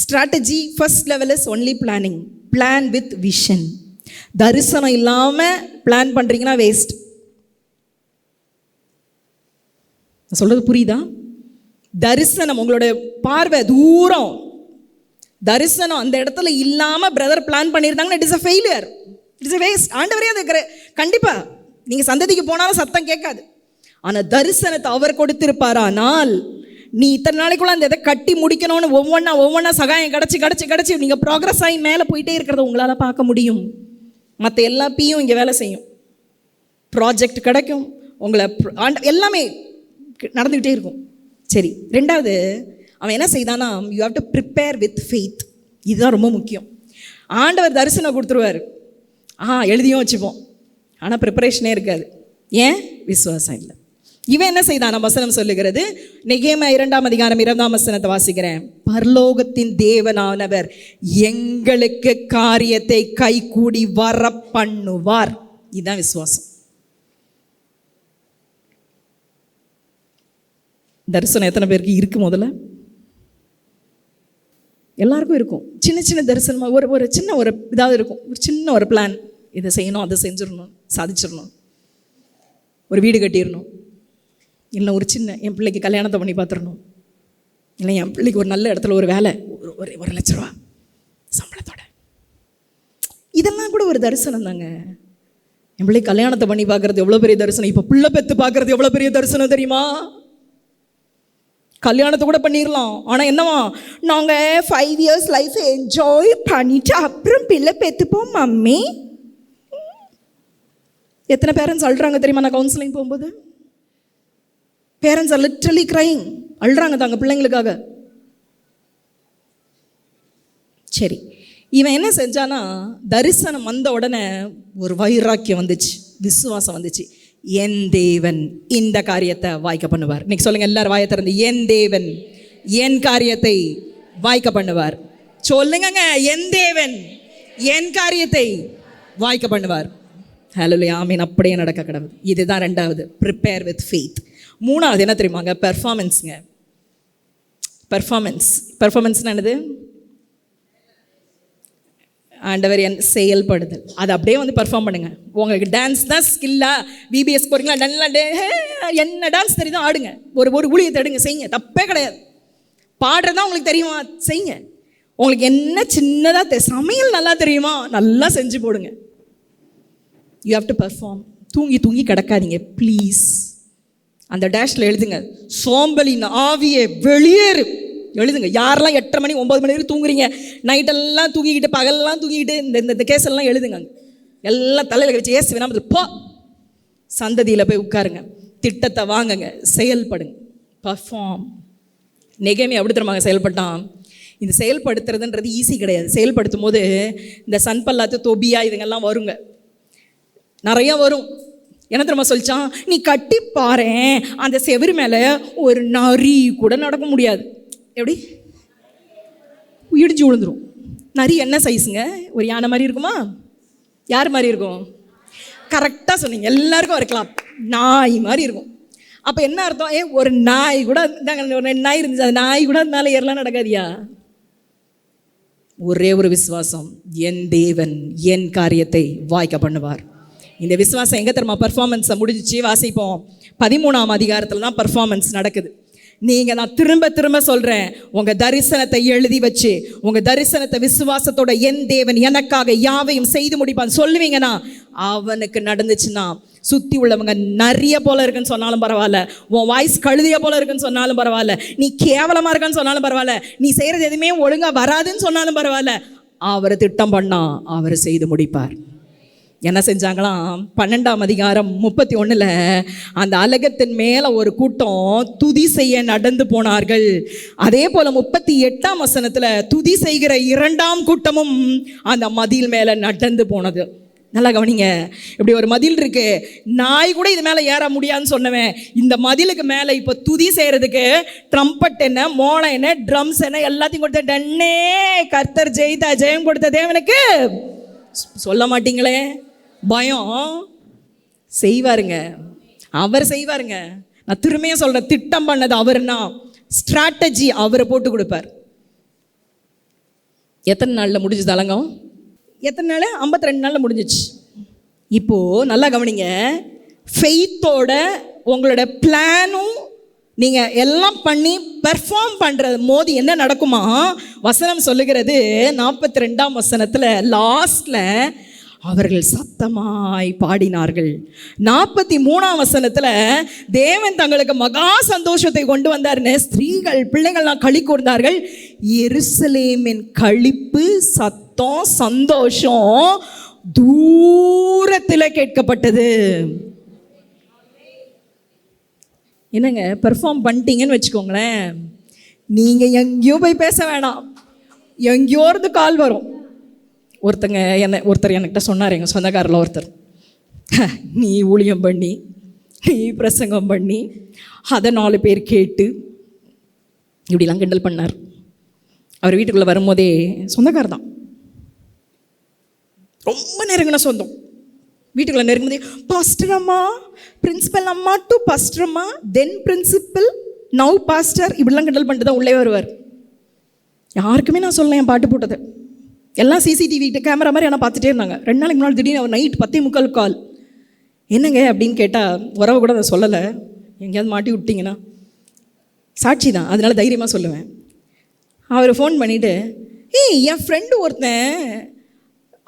Strategy first level is only planning. Plan with vision. தரிசனம் இல்லாமல் பிளான் பண்ணுறீங்கன்னா வேஸ்ட். சொல்கிறது புரியுதா? தரிசனம், உங்களோட பார்வை தூரம், தரிசனம் அந்த இடத்துல இல்லாமல் பிரதர் பிளான் பண்ணியிருந்தாங்கன்னா it is a failure, it is a waste. ஆண்டவரே அது கண்டிப்பாக நீங்கள் சந்ததிக்கு போனாலும் சத்தம் கேட்காது. ஆனால் தரிசனத்தை அவர் கொடுத்திருப்பாரானால், நீ இத்தனை நாளைக்குள்ள அந்த இதை கட்டி முடிக்கணும்னு ஒவ்வொன்றா சகாயம் கிடச்சி நீங்கள் ப்ராக்ரஸ் ஆகி மேலே போயிட்டே இருக்கிறத உங்களால் பார்க்க முடியும். மற்ற எல்லா பீயும் இங்கே வேலை செய்யும். ப்ராஜெக்ட் கிடைக்கும், உங்களை எல்லாமே நடந்துக்கிட்டே இருக்கும். சரி, ரெண்டாவது அவன் என்ன செய்தானா, you have to prepare with faith. இதுதான் ரொம்ப முக்கியம். ஆண்டவர் தரிசனம் கொடுத்துருவார், எழுதியும் வச்சுப்போம், ஆனால் ப்ரிப்பரேஷனே இருக்காது. ஏன்? விசுவாசம் இல்லை. இவன் என்ன செய்தான்? நம்ம வசனம் சொல்லுகிறது, நெகேமியா 2ஆம் அதிகாரம் 2ஆம் வசனத்தை வாசிக்கிறேன். பரலோகத்தின் தேவனானவர் எங்களுக்கு காரியத்தை கைகூடி வர பண்ணுவார். இதுதான் விசுவாசம். தரிசனம் எத்தனை பேருக்கு இருக்கு? முதல்ல எல்லாருக்கும் இருக்கும். சின்ன தரிசனமாக ஒரு சின்ன ஒரு இதாவது இருக்கும், ஒரு சின்ன ஒரு பிளான், இதை செய்யணும், அதை செஞ்சிடணும், சாதிச்சிடணும், ஒரு வீடு கட்டிடணும், இல்லை ஒரு சின்ன என் பிள்ளைக்கு கல்யாணத்தை பண்ணி பார்த்துடணும், இல்லை என் பிள்ளைக்கு ஒரு நல்ல இடத்துல ஒரு வேலை, ஒரு ₹1,00,000 சம்பளத்தோட. இதெல்லாம் கூட ஒரு தரிசனம் தாங்க. என் பிள்ளைக்கு கல்யாணத்தை பண்ணி பார்க்குறது எவ்வளோ பெரிய தரிசனம். இப்போ பிள்ளை பெற்று பார்க்குறது எவ்வளோ பெரிய தரிசனம் தெரியுமா? கல்யாணத்தை கூட பண்ணிடலாம், ஆனால் என்னவா, நாங்கள் 5 years லைஃப் என்ஜாய் பண்ணிட்டு அப்புறம் பிள்ளை பெற்றுப்போம் மம்மி. எத்தனை பேரண்ட்ஸ் அழுறாங்க தெரியுமா? நான் கவுன்சிலிங் போகும்போது பேரண்ட்ஸ் ஆர் லிட்ரலி கிரைங், அழுறாங்க தாங்க பிள்ளைங்களுக்காக. சரி, இவன் என்ன செஞ்சானா, தரிசனம் வந்த உடனே ஒரு வைராக்கியம் வந்துச்சு, விசுவாசம் வந்துச்சு. என் தேவன் இந்த காரியத்தை வாய்க்க பண்ணுவார். இன்னைக்கு சொல்லுங்க எல்லாரும் வாயை திறந்து, என் தேவன் என் காரியத்தை வாய்க்க பண்ணுவார். சொல்லுங்க, என் தேவன் என் காரியத்தை வாய்க்க பண்ணுவார். ஹல்லேலூயா, ஆமென். அப்படியே நடக்க கடவுள். இதுதான் ரெண்டாவது, ப்ரிப்பேர் வித் ஃபெய்த். மூணாவது என்ன தெரியுமாங்க? பெர்ஃபார்மன்ஸுங்க. பெர்ஃபார்மன்ஸ்னா என்னது? ஆண்டவர் செயல்படுதல், அதை அப்படியே வந்து பர்ஃபார்ம் பண்ணுங்க. உங்களுக்கு டான்ஸ் தான் ஸ்கில்லா, பிபிஎஸ் போகிறீங்களா, நல்லா என்ன டான்ஸ் தெரியுதோ ஆடுங்க, ஒரு ஊழியத்தை எடுங்க, செய்யுங்க, தப்பே கிடையாது. பாடுறதா உங்களுக்கு தெரியுமா, செய்யுங்க. உங்களுக்கு என்ன சின்னதாக சமையல் நல்லா தெரியுமா, நல்லா செஞ்சு போடுங்க. You have to perform. தூங்கி தூங்கி கிடக்காதீங்க ப்ளீஸ். அந்த டேஷில் எழுதுங்க, சோம்பலின் ஆவியே வெளியேறு, எழுதுங்க. யாரெல்லாம் 8:30 மணி 9 மணி வரைக்கும் தூங்குறீங்க, நைட்டெல்லாம் தூங்கிக்கிட்டு பகலெல்லாம் தூங்கிக்கிட்டு இந்த கேஸெல்லாம் எழுதுங்க. எல்லாம் தலையில் வச்சு ஏசு வேணாம் போ, சந்ததியில் போய் உட்காருங்க, திட்டத்தை வாங்குங்க, செயல்படுங்க, பர்ஃபார்ம். நெகேமியா அப்படி தருமாங்க செயல்பட்டான். இந்த செயல்படுத்துறதுன்றது ஈஸி கிடையாது. செயல்படுத்தும் போது இந்த சன்பல்லாத்து தொபியா இதுங்கெல்லாம் வருங்க, நிறைய வரும். என்ன தெரியுமா சொல்லிச்சான், நீ கட்டி பாறேன், அந்த செவுரு மேலே ஒரு நரி கூட நடக்க முடியாது. எப்படி இடிஞ்சு விழுந்துரும். நரி என்ன சைஸுங்க, ஒரு யானை மாதிரி இருக்குமா, யார் மாதிரி இருக்கும், கரெக்டாக சொன்னீங்க, எல்லாருக்கும் இருக்கலாம், நாய் மாதிரி இருக்கும். அப்போ என்ன அர்த்தம், ஒரு நாய் கூட ஒரு நாய் இருந்துச்சு, அது நாய் கூட அதனால ஏறலாம் நடக்காதியா. ஒரே ஒரு விசுவாசம், என் தேவன் என் காரியத்தை வாய்க்க பண்ணுவார். இந்த விசுவாசம் எங்கே தெரியுமா பர்ஃபார்மன்ஸை முடிஞ்சிச்சு. வாசிப்போம், 13ஆம் அதிகாரத்தில் தான் பர்ஃபார்மன்ஸ் நடக்குது. நீங்கள், நான் திரும்ப திரும்ப சொல்கிறேன், உங்கள் தரிசனத்தை எழுதி வச்சு, உங்கள் தரிசனத்தை விசுவாசத்தோட என் தேவன் எனக்காக யாவையும் செய்து முடிப்பான் சொல்லுவீங்கன்னா அவனுக்கு நடந்துச்சுன்னா, சுற்றி உள்ளவங்க நிறைய போல இருக்குன்னு சொன்னாலும் பரவாயில்ல, உன் வாய்ஸ் கழுதிய போல இருக்குன்னு சொன்னாலும் பரவாயில்ல, நீ கேவலமாக இருக்கான்னு சொன்னாலும் பரவாயில்ல, நீ செய்கிறது எதுவுமே ஒழுங்காக வராதுன்னு சொன்னாலும் பரவாயில்ல, அவர் திட்டம் பண்ணா அவர் செய்து முடிப்பார். என்ன செஞ்சாங்களாம், 12ஆம் அதிகாரம் 31 அந்த அலகத்தின் மேலே ஒரு கூட்டம் துதி செய்ய நடந்து போனார்கள். அதே போல் 38ஆம் வசனத்தில் துதி செய்கிற 2ஆம் கூட்டமும் அந்த மதில் மேலே நடந்து போனது. நல்லா கவனிங்க, இப்படி ஒரு மதில் இருக்கு, நாய் கூட இது மேலே ஏற முடியாதுன்னு சொன்னவன், இந்த மதிலுக்கு மேலே இப்போ துதி செய்கிறதுக்கு ட்ரம்பட் என்ன, மோளம் என்ன, ட்ரம்ஸ் என்ன, எல்லாத்தையும் கொடுத்த டன்னே கர்த்தர் ஜெயித்தா, ஜெயம் கொடுத்த தேவனுக்கு சொல்ல மாட்டீங்களே, பயம். செய்வாருங்க, அவர் செய்வாருங்க. நான் திரும்பியும் சொல்கிறேன், திட்டம் பண்ணது அவர்னா, ஸ்ட்ராட்டஜி அவரை போட்டு கொடுப்பார். எத்தனை நாளில் முடிஞ்சது அலங்கம், எத்தனை நாள், 52 நாளில் முடிஞ்சிச்சு. இப்போது நல்லா கவனிங்க, ஃபெய்த்தோட உங்களோட பிளானும் நீங்கள் எல்லாம் பண்ணி பெர்ஃபார்ம் பண்ணுறது மோதி என்ன நடக்குமா, வசனம் சொல்லுகிறது 42ஆம் வசனத்தில் லாஸ்டில் அவர்கள் சத்தமாய் பாடினார்கள். 43ஆம் வசனத்தில் தேவன் தங்களுக்கு மகா சந்தோஷத்தை கொண்டு வந்தார்னு ஸ்திரீகள் பிள்ளைகள்லாம் களி கூர்ந்தார்கள். எருசலேமின் களிப்பு சத்தம் சந்தோஷம் தூரத்தில் கேட்கப்பட்டது. என்னங்க, பெர்ஃபார்ம் பண்ணிட்டீங்கன்னு வச்சுக்கோங்களேன், நீங்கள் எங்கேயோ போய் பேச வேணாம், எங்கேயோ இருந்து கால் வரும். ஒருத்தர் என்கிட்ட சொன்னார், எங்கள் சொந்தக்காரில் ஒருத்தர், நீ ஊழியம் பண்ணி நீ பிரசங்கம் பண்ணி அதை 4 பேர் கேட்டு இப்படிலாம் கிண்டல் பண்ணார். அவர் வீட்டுக்குள்ளே வரும்போதே, சொந்தக்காரர் தான், ரொம்ப நெருங்கின சொந்தம், வீட்டுக்குள்ளே நெருங்கும்போதே பாஸ்டர் அம்மா, பிரின்சிபல் அம்மா டு பாஸ்டர் அம்மா, தென் பிரின்சிபல், நவ் பாஸ்டர், இப்படிலாம் கிண்டல் பண்ணிட்டு தான் உள்ளே வருவார். யாருக்குமே நான் சொல்லலை என் பாட்டு போட்டது, எல்லாம் சிசிடிவி கேமரா மாதிரி ஆனால் பார்த்துட்டே இருந்தாங்க. 2 நாளைக்கு முன்னாடி திடீர்னு அவர் நைட் 10:45 கால், என்னங்க அப்படின்னு கேட்டால், உறவு கூட அதை சொல்லலை, எங்கேயாவது மாட்டி விட்டிங்கன்னா சாட்சி தான், அதனால தைரியமாக சொல்லுவேன். அவர் ஃபோன் பண்ணிவிட்டு, என் ஃப்ரெண்டு ஒருத்தன்,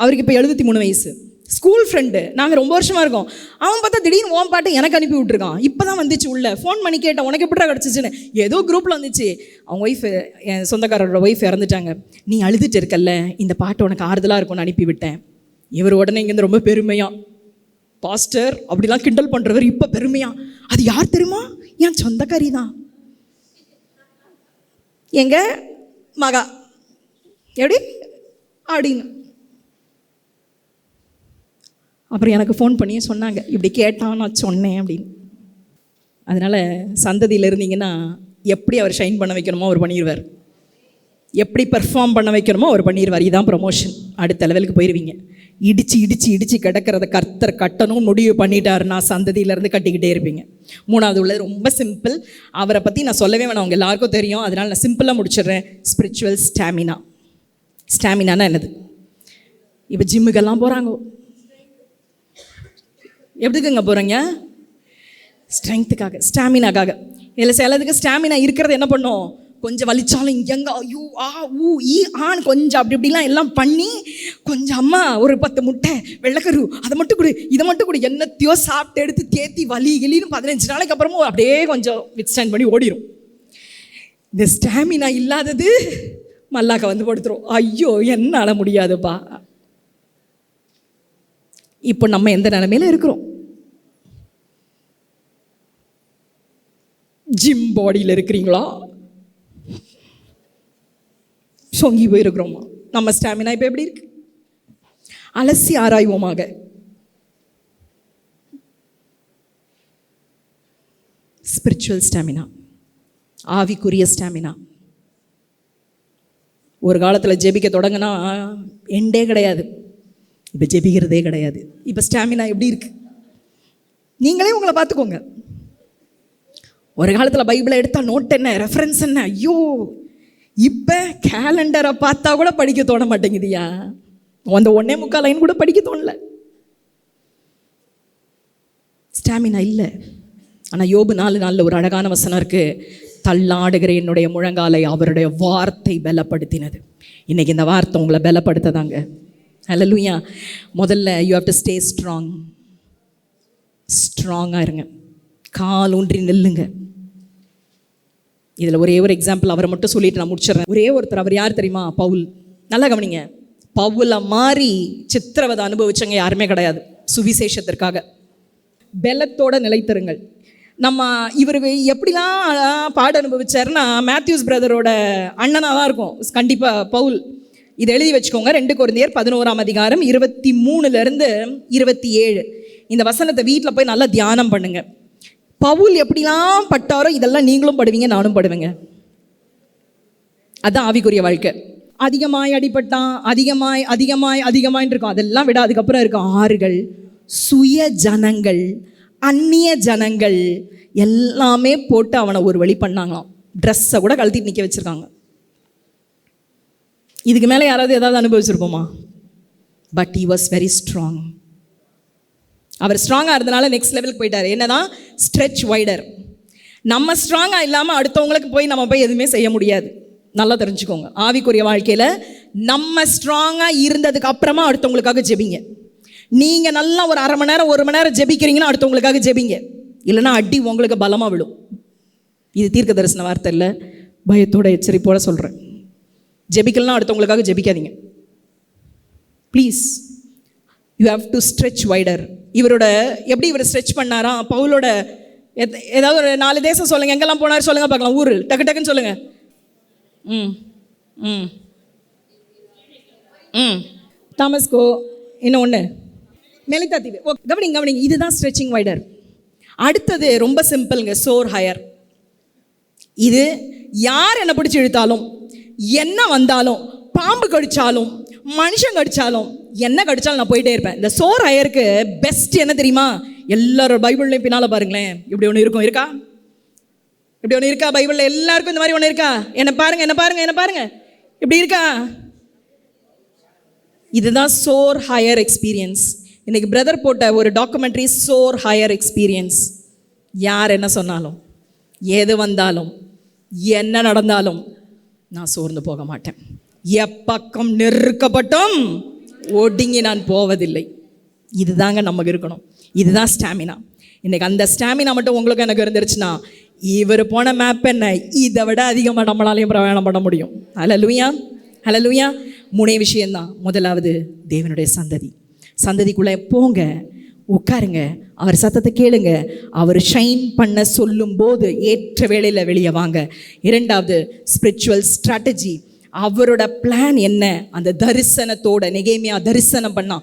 அவருக்கு இப்போ 73 வயசு, ஸ்கூல் ஃப்ரெண்டு, நாங்கள் ரொம்ப வருஷமாக இருக்கோம், அவன் பார்த்தா திடீர்னு ஓம் பாட்டு எனக்கு அனுப்பி விட்ருக்கான், இப்போ தான் வந்துச்சு உள்ள, ஃபோன் பண்ணி கேட்டேன் உனக்கு எப்படிடா கிடச்சிச்சுன்னு, ஏதோ குரூப்பில் வந்துச்சு, அவங்க ஒய்ஃபு, என் சொந்தக்காரரோட ஒய்ஃப் இறந்துட்டாங்க, நீ அழுதுட்டு இருக்கல்ல, இந்த பாட்டு உனக்கு ஆறுதலாக இருக்கும்னு அனுப்பிவிட்டேன். இவர் உடனே இங்கேருந்து ரொம்ப பெருமையாக, பாஸ்டர் அப்படிலாம் கிண்டல் பண்ணுறவர் இப்போ பெருமையாக, அது யார் தெரியுமா, என் சொந்தக்காரி தான், எங்க மகா, எப்படி அப்படின்னு. அப்புறம் எனக்கு ஃபோன் பண்ணி சொன்னாங்க, இப்படி கேட்டான் நான் சொன்னேன் அப்படின்னு. அதனால் சந்ததியில் இருந்தீங்கன்னா எப்படி அவர் ஷைன் பண்ண வைக்கணுமோ அவர் பண்ணிடுவார், எப்படி பெர்ஃபார்ம் பண்ண வைக்கணுமோ அவர் பண்ணிடுவார். இதுதான் ப்ரொமோஷன், அடுத்த லெவலுக்கு போயிடுவீங்க. இடித்து இடித்து இடித்து கிடக்கிறத கர்த்தர் கட்டணும் முடிவு பண்ணிட்டாருன்னா சந்ததியிலேருந்து கட்டிக்கிட்டே இருப்பீங்க. 3வது உள்ளது ரொம்ப சிம்பிள், அவரை பற்றி நான் சொல்லவே வேணாம், அவங்க எல்லாருக்கும் தெரியும், அதனால் நான் சிம்பிளாக முடிச்சிடுறேன். Spiritual stamina. ஸ்டாமினானா என்னது, இப்போ ஜிம்முக்கெல்லாம் போகிறாங்க. எப்படிக்குங்க போகிறீங்க? ஸ்ட்ரென்த்துக்காக, ஸ்டாமினாக்காக. இதில் சிலதுக்கு ஸ்டாமினா இருக்கிறது என்ன பண்ணும், கொஞ்சம் வலிச்சாலும் இங்கெங்க ஐயோ ஆ ஊ ஈ ஆன் கொஞ்சம் அப்படி இப்படிலாம் எல்லாம் பண்ணி கொஞ்சம் அம்மா ஒரு 10 முட்டை வெள்ளைக்கரு அதை மட்டும் கொடு இதை மட்டும் கொடு என்னத்தையோ சாப்பிட்டு எடுத்து தேத்தி வலி கிளின்னு 15 நாளைக்கு அப்புறமும் அப்படியே கொஞ்சம் வித்ஸ்டாண்ட் பண்ணி ஓடிடும். இந்த ஸ்டாமினா இல்லாதது மல்லாக்க வந்து படுத்துரும். ஐயோ என்னால் முடியாதுப்பா. இப்போ நம்ம எந்த நிலைமையில இருக்கிறோம்? ஜிம் பாடியில் இருக்கிறீங்களா? சொங்கி போயிருக்கிறோமா? நம்ம ஸ்டாமினா இப்போ எப்படி இருக்கு? அலசி ஆராய்வோமாக. ஸ்பிரிச்சுவல் ஸ்டாமினா, ஆவிக்குரிய ஸ்டாமினா. ஒரு காலத்தில் ஜெபிக்க தொடங்கினா எண்டே கிடையாது, இப்போ ஜெபிக்கிறதே கிடையாது. இப்போ ஸ்டாமினா எப்படி இருக்கு? நீங்களே உங்களை பார்த்துக்கோங்க. ஒரு காலத்தில் பைபிளை எடுத்தால் நோட் என்ன, ரெஃபரன்ஸ் என்ன, ஐயோ இப்போ கேலண்டரை பார்த்தா கூட படிக்க தோண மாட்டேங்குதியா. அந்த 1.25 லைன் கூட படிக்க தோணல. ஸ்டாமினா இல்லை. ஆனால் யோபு 4 நாளில் ஒரு அழகான வசனம் இருக்குது. தள்ளாடுகிற என்னுடைய முழங்காலை அவருடைய வார்த்தை பலப்படுத்தினது. இன்றைக்கி இந்த வார்த்தை உங்களை பலப்படுத்ததாங்க. ஹல்லேலூயா. முதல்ல you have to stay strong. ஸ்ட்ராங்காக இருங்க, கால் ஊன்றி நில்லுங்க. இதில் ஒரே ஒரு எக்ஸாம்பிள் அவரை மட்டும் சொல்லிட்டு நான் முடிச்சிடுறேன். ஒரே ஒருத்தர், அவர் யார் தெரியுமா? பவுல். நல்லா கவனிங்க. பவுலை மாதிரி சித்திரவதை அனுபவிச்சவங்க யாருமே கிடையாது சுவிசேஷத்திற்காக. பலத்தோட நிலைத்திருங்கள். நம்ம இவருக்கு எப்படிலாம் பாட அனுபவிச்சாருன்னா மேத்யூஸ் பிரதரோட அண்ணனாக தான் இருக்கும் கண்டிப்பாக பவுல். இதை எழுதி வச்சுக்கோங்க. 2 கொரிந்தியர் 11ஆம் அதிகாரம் 23 27. இந்த வசனத்தை வீட்டில் போய் நல்லா தியானம் பண்ணுங்க. பவுல் எப்படிலாம் பட்டாரோ இதெல்லாம் நீங்களும் படுவீங்க, நானும் படுவேங்க. அதுதான் ஆவிக்குரிய வாழ்க்கை. அதிகமாய் அடிபட்டான், அதிகமாய் இருக்கும். அதெல்லாம் விட அதுக்கப்புறம் இருக்க ஆறுகள், சுய ஜனங்கள், அந்நிய ஜனங்கள் எல்லாமே போட்டு அவனை ஒரு வழி பண்ணாங்களாம். ட்ரெஸ்ஸை கூட கழட்டிட்டு நிற்க வச்சுருக்காங்க. இதுக்கு மேலே யாராவது ஏதாவது அனுபவிச்சிருப்போமா? But he was very strong. அவர் ஸ்ட்ராங்காக இருந்தனால நெக்ஸ்ட் லெவலுக்கு போயிட்டார். என்னதான் ஸ்ட்ரெச் வைடர். நம்ம ஸ்ட்ராங்காக இல்லாமல் அடுத்தவங்களுக்கு போய் நம்ம போய் எதுவுமே செய்ய முடியாது. நல்லா தெரிஞ்சுக்கோங்க. ஆவிக்குரிய வாழ்க்கையில் நம்ம ஸ்ட்ராங்காக இருந்ததுக்கு அப்புறமா அடுத்தவங்களுக்காக ஜெபிங்க. நீங்கள் நல்லா ஒரு 1/2 மணி நேரம் 1 மணி நேரம் ஜெபிக்கிறீங்கன்னா அடுத்தவங்களுக்காக ஜெபிங்க. இல்லைன்னா அடி உங்களுக்கு பலமாக விடும். இது தீர்க்க தரிசன வார்த்தை இல்லை, பயத்தோட எச்சரிப்போட சொல்கிறேன். ஜெபிக்கலாம் அடுத்தவங்களுக்காக ஜெபிக்காதீங்க please. You have to stretch wider. இவரோட எப்படி இவர் ஸ்ட்ரெச் பண்ணாரா? பவுலோட ஏதாவது ஒரு 4 தேசம் சொல்லுங்கள். எங்கெல்லாம் போனார் சொல்லுங்கள் பார்க்கலாம். ஊர் டக்கு டக்குன்னு சொல்லுங்கள். தாமஸ்கோ, இன்னும் ஒன்று மெலிதா தீவு. ஓ கவனிங்க. இதுதான் ஸ்ட்ரெச்சிங் வைடர். அடுத்தது ரொம்ப சிம்பிளுங்க, சோர் ஹையர். இது யார் என்னை பிடிச்சி இழுத்தாலும், என்ன வந்தாலும், பாம்பு கடிச்சாலும், மனுஷன் கடிச்சாலும், என்ன கடிச்சாலும் நான் போயிட்டே இருப்பேன். இந்த சோர் ஹையருக்கு பெஸ்ட் என்ன தெரியுமா? எல்லாரோட பைபிள்லையும் பின்னால் பாருங்களேன், இப்படி ஒன்று இருக்கும். இருக்கா? இப்படி ஒன்று இருக்கா பைபிளில்? எல்லாருக்கும் இந்த மாதிரி ஒன்று இருக்கா? என்ன பாருங்க இப்படி இருக்கா? இதுதான் சோர் ஹையர் எக்ஸ்பீரியன்ஸ். இன்னைக்கு பிரதர் போட்ட ஒரு டாக்குமெண்ட்ரி, சோர் ஹையர் எக்ஸ்பீரியன்ஸ். யார் என்ன சொன்னாலும், எது வந்தாலும், என்ன நடந்தாலும் நான் சோர்ந்து போக மாட்டேன். எப்பக்கம் நெருக்கப்பட்டும் ஒடுங்கி நான் போவதில்லை. இதுதாங்க நமக்கு இருக்கணும். இதுதான் ஸ்டாமினா. இன்றைக்கி அந்த ஸ்டாமினா மட்டும் உங்களுக்கு எனக்கு இருந்துருச்சுன்னா, இவர் போன மேப் என்ன, இதை விட அதிகமாக நம்மளாலையும் பிரயாணம் பண்ண முடியும். ஹல்லேலூயா. 3 விஷயந்தான். முதலாவது தேவனுடைய சந்ததிக்குள்ளே போங்க, உட்காருங்க, அவர் சத்தத்தை கேளுங்க, அவர் ஷைன் பண்ண சொல்லும் போது ஏற்ற வேளையில் வெளியே வாங்க. 2வது ஸ்பிரிச்சுவல் ஸ்ட்ராட்டஜி. அவரோட பிளான் என்ன? அந்த தரிசனத்தோட நெகேமியா தரிசனம் பண்ணா,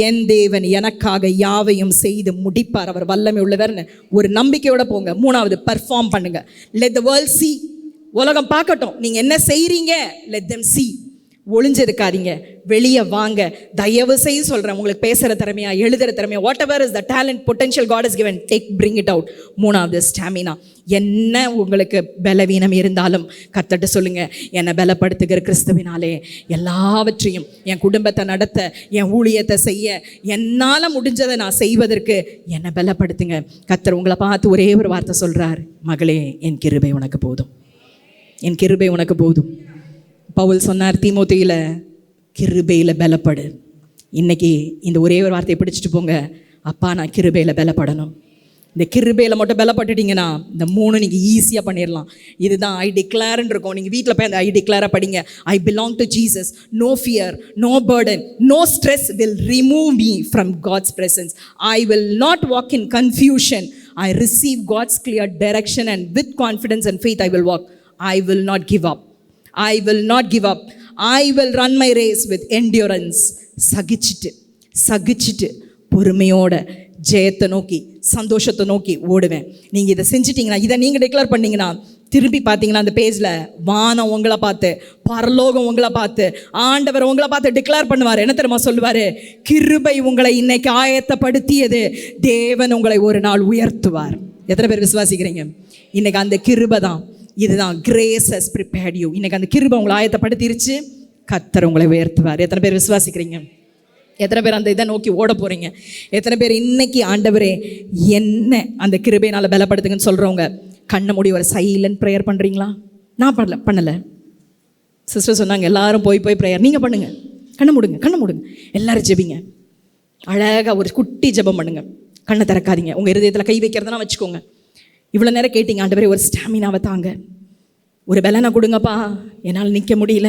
என் தேவன் எனக்காக யாவையும் செய்து முடிப்பார், அவர் வல்லமை உள்ளவர்னு ஒரு நம்பிக்கையோட போங்க. 3வது பெர்ஃபார்ம் பண்ணுங்க. Let the world see. உலகம் பார்க்கட்டும் நீங்கள் என்ன செய்கிறீங்க. Let them see. ஒளிஞ்சிருக்காதீங்க, வெளியே வாங்க. தயவு செய்து சொல்கிறேன், உங்களுக்கு பேசுகிற திறமையா, எழுதுகிற திறமையா, whatever is the talent potential God is given, take bring it out. மூணாவது ஸ்டாமினா. என்ன உங்களுக்கு பலவீனம் இருந்தாலும் கர்த்தர்ட்ட சொல்லுங்கள், என்னை பலப்படுத்துகிற கிறிஸ்துவினாலே எல்லாவற்றையும், என் குடும்பத்தை நடத்த, என் ஊழியத்தை செய்ய, என்னால் முடிஞ்சதை நான் செய்வதற்கு என்னை பலப்படுத்துங்க. கர்த்தர் உங்களை பார்த்து ஒரே ஒரு வார்த்தை சொல்கிறார், மகளே என் கிருபை உனக்கு போதும், என் கிருபை உனக்கு போதும். பவுல் சொன்னார் தீமோத்தேயுல, கிருபையில் பலப்படு. இன்னைக்கு இந்த ஒரே ஒரு வார்த்தையை பிடிச்சிட்டு போங்க, அப்பா நான் கிருபையில் பலப்படணும். இந்த கிருபையில் மட்டும் பலப்பட்டுட்டிங்கன்னா இந்த 3 நீங்கள் ஈஸியாக பண்ணிடலாம். இதுதான் ஐ டிக்ளேர்ன்னு இருக்கும். நீங்கள் வீட்டில் போய் அந்த ஐ டிக்ளேரை படிங்க. I belong to Jesus, no fear, no burden, no stress will remove me from God's presence. I will not walk in confusion. I receive God's clear direction and with confidence and faith I will walk. I will not give up. I will not give up. I will run my race with endurance. சகிச்சிட்டு பொறுமையோட ஜெயத்தை நோக்கி, சந்தோஷத்தை நோக்கி ஓடுவேன். நீங்கள் இதை செஞ்சிட்டிங்கன்னா, இதை நீங்கள் டிக்ளேர் பண்ணிங்கன்னா, திரும்பி பார்த்தீங்கன்னா அந்த பேஜில் வானம் உங்களை பார்த்து, பரலோகம் உங்களை பார்த்து, ஆண்டவர் உங்களை பார்த்து டிக்ளேர் பண்ணுவார். என்ன தெரியுமா சொல்லுவார்? கிருபை உங்களை இன்னைக்கு ஆயத்தப்படுத்தியது, தேவன் உங்களை ஒரு நாள் உயர்த்துவார். எத்தனை பேர் விசுவாசிக்கிறீங்க? இன்னைக்கு அந்த கிருபை தான், இதுதான் கிரேஸ் ஹஸ் ப்ரிப்பேர்ட் யூ. இன்னைக்கு அந்த கிருபை உங்களை ஆயத்தப்படுத்திருச்சு, கர்த்தர் உங்களை உயர்த்துவார். எத்தனை பேர் விசுவாசிக்கிறீங்க? எத்தனை பேர் அந்த இதை நோக்கி ஓட போகிறீங்க? எத்தனை பேர் இன்னைக்கு ஆண்டவரே என்ன அந்த கிருபையினால் பலப்படுத்துங்கன்னு சொல்கிறவங்க கண்ணை மூடி ஒரு சைலண்ட் ப்ரேயர் பண்ணுறீங்களா? நான் பண்ணலை. சிஸ்டர் சொன்னாங்க எல்லாரும் போய் ப்ரேயர். நீங்கள் பண்ணுங்கள், கண்ணை மூடுங்க, எல்லாரும் ஜெபிங்க. அழகாக ஒரு குட்டி ஜெபம் பண்ணுங்க, கண்ணை திறக்காதீங்க. உங்கள் இருதயத்தில் கை வைக்கிறதுனா வச்சுக்கோங்க. இவ்வளோ நேரம் கேட்டீங்க, ஆண்டவரே ஒரு ஸ்டாமினாவை தாங்க, ஒரு பலனை கொடுங்கப்பா, என்னால் நிற்க முடியல,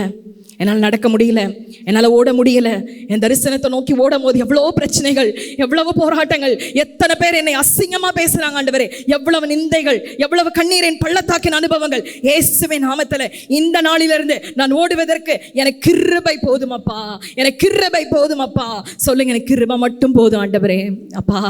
என்னால் நடக்க முடியல, என்னால் ஓட முடியல. என் தரிசனத்தை நோக்கி ஓடும் போது எவ்வளோ பிரச்சனைகள், எவ்வளவு போராட்டங்கள், எத்தனை பேர் என்னை அசிங்கமாக பேசுகிறாங்க ஆண்டவரே, எவ்வளவு நிந்தைகள், எவ்வளவு கண்ணீரின் பள்ளத்தாக்கின் அனுபவங்கள். இயேசுவின் நாமத்தில் இந்த நாளிலிருந்து நான் ஓடுவதற்கு எனக்கு கிருபை போதுமப்பா, எனக்கு கிருபை போதுமப்பா. சொல்லுங்க, எனக்கு கிருபை மட்டும் போதும் ஆண்டவரே. அப்பா,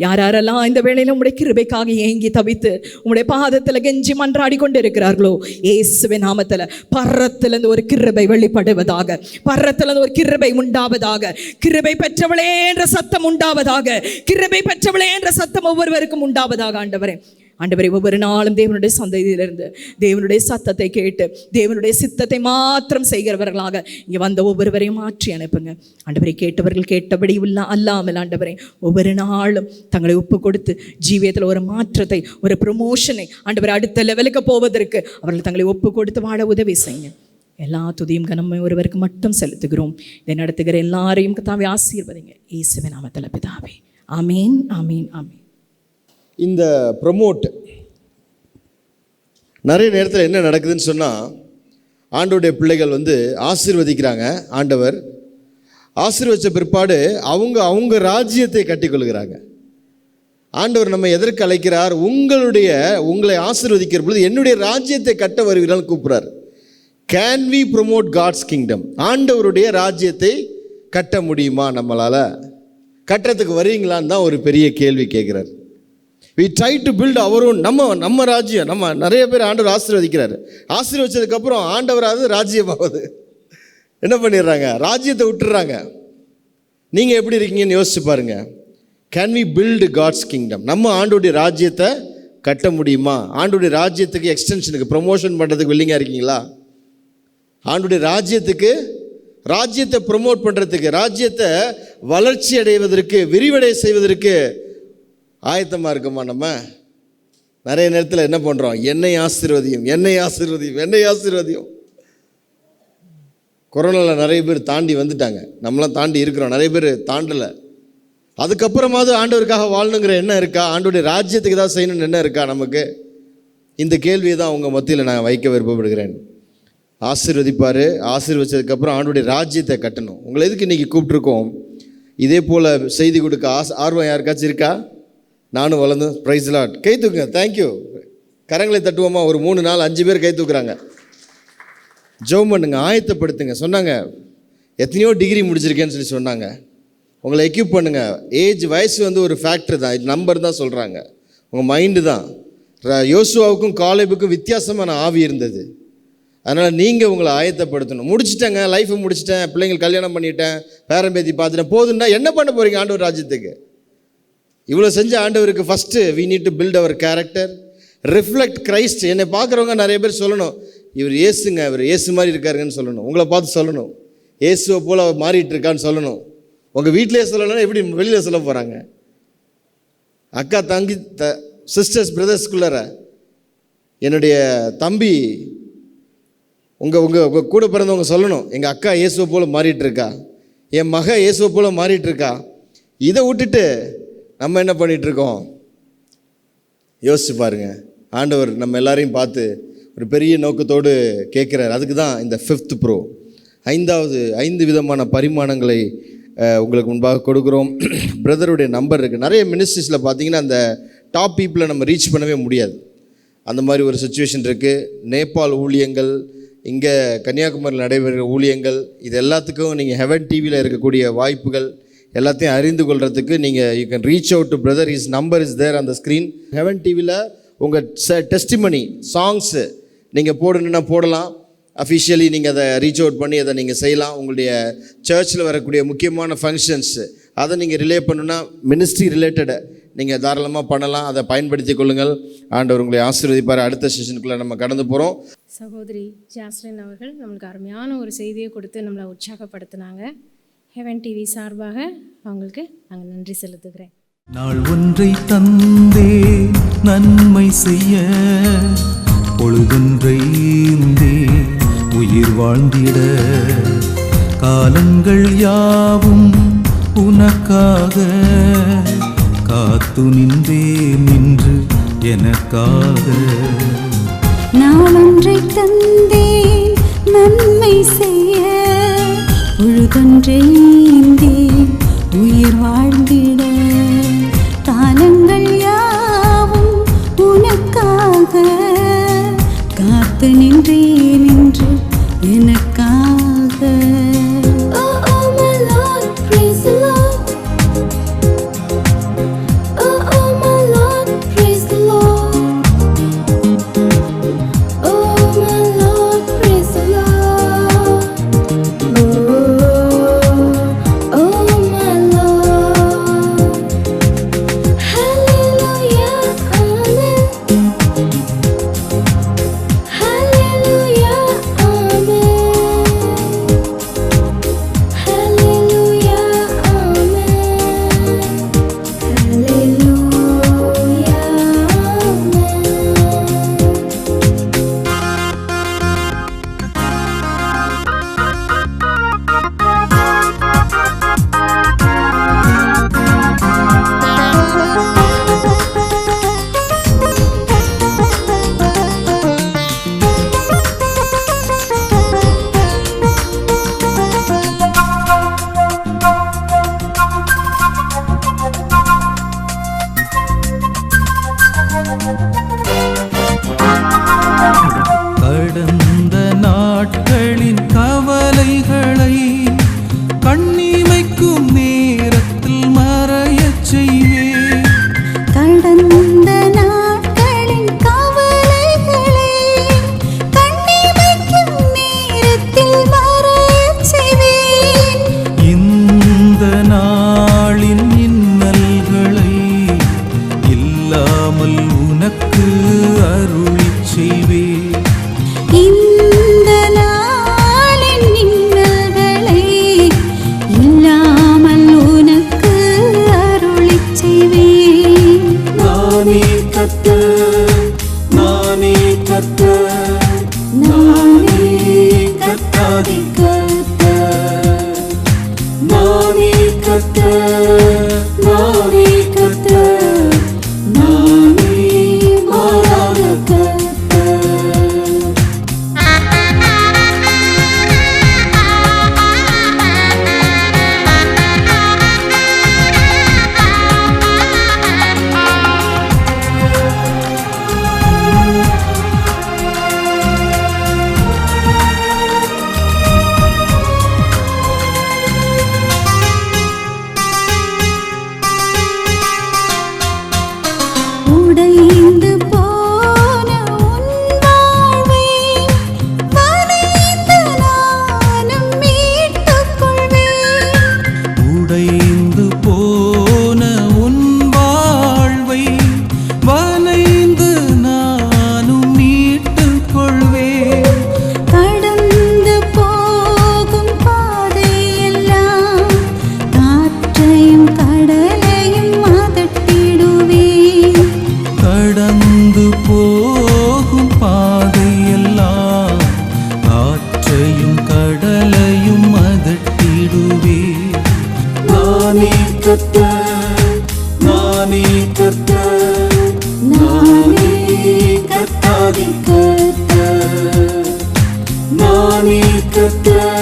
யாரெல்லாம் இந்த வேளையில் உங்களுடைய கிருபைக்காக ஏங்கி தவித்து உங்களுடைய பாதத்தில் கெஞ்சி மன்றாடி கொண்டு இருக்கிறார்களோ, இயேசுவின் நாமத்தில் பரத்திலிருந்து ஒரு கிருபை வெளிப்படுவதாக, பரத்திலிருந்து ஒரு கிருபை உண்டாவதாக. கிருபை பெற்றவளே என்ற சத்தம் உண்டாவதாக, கிருபை பெற்றவளே என்ற சத்தம் ஒவ்வொருவருக்கும் உண்டாவதாக. ஆண்டவரே ஒவ்வொரு நாளும் தேவனுடைய சந்ததியிலிருந்து தேவனுடைய சத்தத்தை கேட்டு தேவனுடைய சித்தத்தை மாத்திரம் செய்கிறவர்களாக இங்கே வந்த ஒவ்வொருவரையும் மாற்றி அனுப்புங்க ஆண்டவரை. கேட்டவர்கள் கேட்டபடி அல்லாமல் ஆண்டவரே ஒவ்வொரு நாளும் தங்களை ஒப்பு கொடுத்து ஜீவியத்தில் ஒரு மாற்றத்தை, ஒரு ப்ரொமோஷனை ஆண்டவரை அடுத்த லெவலுக்கு போவதற்கு அவர்கள் தங்களை ஒப்பு கொடுத்து வாழ உதவி செய்யுங்க. எல்லா துதியும் கனமும் ஒருவருக்கு மட்டும் செலுத்துகிறோம். இதை நடத்துகிற எல்லாரையும் கர்த்தாவே ஆசீர்வதிங்க. இயேசுவின் நாமத்தில் பிதாவே, ஆமீன், ஆமீன், ஆமீன். இந்த ப்ரமோட் நிறைய நேரத்தில் என்ன நடக்குதுன்னு சொன்னால், ஆண்டவருடைய பிள்ளைகள் ஆசீர்வதிக்கிறாங்க. ஆண்டவர் ஆசீர்வதித்த பிற்பாடு அவங்க ராஜ்யத்தை கட்டிக்கொள்கிறாங்க. ஆண்டவர் நம்ம எதற்கு அழைக்கிறார்? உங்களை ஆசீர்வதிக்கிற பொழுது என்னுடைய ராஜ்யத்தை கட்ட வருகிறான்னு கூப்பிட்றார். Can we promote God's kingdom? ஆண்டவருடைய ராஜ்யத்தை கட்ட முடியுமா? நம்மளால் கட்டுறதுக்கு வருவீங்களான்னு தான் ஒரு பெரிய கேள்வி கேட்குறார். we try to build our own, நம்ம ராஜ்யம். நம்ம நிறைய பேர் ஆண்டவர் ஆசீர்வதிக்கிறார். ஆசீர்வதிச்சதுக்கப்புறம் ஆண்டவராவது ராஜ்யமாவது என்ன பண்ணிடுறாங்க? ராஜ்யத்தை விட்டுறாங்க. நீங்கள் எப்படி இருக்கீங்கன்னு யோசிச்சு பாருங்க. Can we build God's kingdom? நம்ம ஆண்டோடைய ராஜ்யத்தை கட்ட முடியுமா? ஆண்டோடைய ராஜ்யத்துக்கு எக்ஸ்டென்ஷனுக்கு ப்ரொமோஷன் பண்ணுறதுக்கு வில்லிங்காக இருக்கீங்களா? ஆண்டோடைய ராஜ்யத்தை ப்ரொமோட் பண்ணுறதுக்கு, ராஜ்யத்தை வளர்ச்சி அடைவதற்கு, விரிவடை செய்வதற்கு ஆயத்தமாக இருக்குமா? நம்ம நிறைய நேரத்தில் என்ன பண்ணுறோம்? என்னை ஆசீர்வதியும், என்னை ஆசீர்வதியும், என்னை ஆசீர்வதியும். கொரோனாவில் நிறைய பேர் தாண்டி வந்துட்டாங்க. நம்மளாம் தாண்டி இருக்கிறோம், நிறைய பேர் தாண்டலை. அதுக்கப்புறமாவது ஆண்டவருக்காக வாழணுங்கிற எண்ணம் இருக்கா? ஆண்டோடைய ராஜ்யத்துக்கு ஏதாவது செய்யணும்னு என்ன இருக்கா நமக்கு? இந்த கேள்வியை தான் உங்கள் மத்தியில் நான் வைக்க விருப்பப்படுகிறேன். ஆசீர்வதிப்பார். ஆசீர்வதிச்சதுக்கப்புறம் ஆண்டோடைய ராஜ்யத்தை கட்டணும். உங்களை எதுக்கு இன்றைக்கி கூப்பிட்ருக்கோம்? இதே போல் செய்தி கொடுக்க ஆர்வம் யாருக்காச்சும் இருக்கா? நானும் வளர்ந்து ப்ரைஸ் லாட். கை தூக்குங்க. தேங்க்யூ. கரங்களை தட்டுவோமா? ஒரு 3 4 5 பேர் கை தூக்குறாங்க. ஜெபம் பண்ணுங்க, ஆயத்தப்படுத்துங்க. சொன்னாங்க எத்தனையோ டிகிரி முடிச்சிருக்கேன்னு சொல்லி சொன்னாங்க. உங்களை எக்யூப் பண்ணுங்கள். வயசு ஒரு ஃபேக்டர் தான், இது நம்பர் தான் சொல்கிறாங்க. உங்கள் மைண்டு தான். யோசுவாவுக்கும் காலேபுக்கும் வித்தியாசமான ஆவி இருந்தது. அதனால் நீங்கள் உங்களை ஆயத்தப்படுத்தணும். முடிச்சிட்டேங்க, லைஃப்பை முடிச்சிட்டேன், பிள்ளைங்கள் கல்யாணம் பண்ணிட்டேன், பேரம்பேத்தி பார்த்துட்டேன், போதுன்னா என்ன பண்ண போகிறீங்க ஆண்டவர் ராஜ்யத்துக்கு? இவ்வளோ செஞ்ச ஆண்டவருக்கு first we need to build our character, reflect Christ. என்னை பார்க்குறவங்க நிறைய பேர் சொல்லணும், இவர் இயேசுங்க, இவர் இயேசு மாதிரி இருக்காருங்கன்னு சொல்லணும். உங்களை பார்த்து சொல்லணும், இயேசுவை போல் அவர் மாறிட்டு இருக்கான்னு சொல்லணும். உங்கள் வீட்டிலே சொல்லணும்னா எப்படி வெளியில் சொல்ல போகிறாங்க? அக்கா தங்கி சிஸ்டர்ஸ் பிரதர்ஸ்குள்ளார என்னுடைய தம்பி உங்கள் கூட பிறந்தவங்க சொல்லணும், எங்கள் அக்கா இயேசுவை போல் மாறிட்டுருக்கா, என் மக இயேசுவை போல் மாறிட்டுருக்கா. இதை விட்டுட்டு நம்ம என்ன பண்ணிகிட்ருக்கோம்? யோசிச்சு பாருங்கள். ஆண்டவர் நம்ம எல்லாரையும் பார்த்து ஒரு பெரிய நோக்கத்தோடு கேட்குறார். அதுக்கு தான் இந்த 5th ப்ரோ 5 விதமான பரிமாணங்களை உங்களுக்கு முன்பாக கொடுக்குறோம். பிரதருடைய நம்பர் இருக்குது. நிறைய மினிஸ்ட்ரிஸில் பார்த்தீங்கன்னா அந்த டாப் பீப்புளை நம்ம ரீச் பண்ணவே முடியாது. அந்த மாதிரி ஒரு சுச்சுவேஷன் இருக்குது. நேபாள் ஊழியங்கள், இங்கே கன்னியாகுமரியில் நடைபெறுகிற ஊழியங்கள், இது எல்லாத்துக்கும் நீங்கள் ஹெவன் டிவியில் இருக்கக்கூடிய வாய்ப்புகள் எல்லாத்தையும் அறிந்து கொள்கிறதுக்கு நீங்கள் you can reach out to brother. Is number is there on the screen. Heaven டிவியில் உங்கள் டெஸ்டிமனி சாங்ஸு நீங்கள் போடணுன்னா போடலாம். அஃபிஷியலி நீங்கள் அதை ரீச் அவுட் பண்ணி அதை நீங்கள் செய்யலாம். உங்களுடைய சர்ச்சில் வரக்கூடிய முக்கியமான ஃபங்க்ஷன்ஸு அதை நீங்கள் ரிலே பண்ணணுன்னா மினிஸ்ட்ரி ரிலேட்டடை நீங்கள் தாராளமாக பண்ணலாம். அதை பயன்படுத்தி கொள்ளுங்கள். ஆண்டவர் உங்களை ஆசீர்வதிப்பார். அடுத்த செஷனுக்குள்ளே நம்ம கடந்து போகிறோம். சகோதரி ஜாஸ்லின் அவர்கள் நம்மளுக்கு அருமையான ஒரு செய்தியை கொடுத்து நம்மளை உற்சாகப்படுத்தினாங்க. ஹெவன் டிவி சார்பாக அவங்களுக்கு நாங்கள் நன்றி செலுத்துகிறேன். நாள் ஒன்றை தந்தே நன்மை செய்ய, பொழுதொன்றை உயிர் வாழ்ந்திட, காலங்கள் யாவும் உனக்காக காத்து நின்று எனக்காக. நாளொன்றை தந்தேன் நன்மை செய்ய, பொழுதொன்றை உயிர் வாழ்ந்திட, காலங்கள் யாவும் உனக்காக காத்து நின்று எனக்காக. Oh, oh my Lord, praise the Lord. Oh, oh my Lord, praise the Lord. Oh my Lord, praise the Lord. Oh my Lord. Hallelujah, amen. Hallelujah, amen. Hallelujah, amen. Hallelujah, amen. கடந்த நாட்களின் கவலைகளை கண்ணிமைக்கும் நேரத்தில் மறையச் செய்வேன். கடந்த நாட்களின் கவலைகளை கண்ணிமைக்கும் நேரத்தில் மறையச் செய்வேன். இந்த நாளின் இன்னல்களை இல்லாமல் உனக்கு அருளிச் செய்வேன். இந்த நாளின் இன்னல்களை இல்லாமல் உனக்கு அருளிச் செய்வேன். நானே கர்த்தர், நானே கர்த்தர், நானே கர்த்தாதி கர்த்தர். நானே கர்த்தர், நானே கர்த்தர், நானே மாறாத கர்த்தர். கர்த்தர், நானே கர்த்தர், நானே கர்த்தாதி கர்த்தர், நானே கர்த்தர்.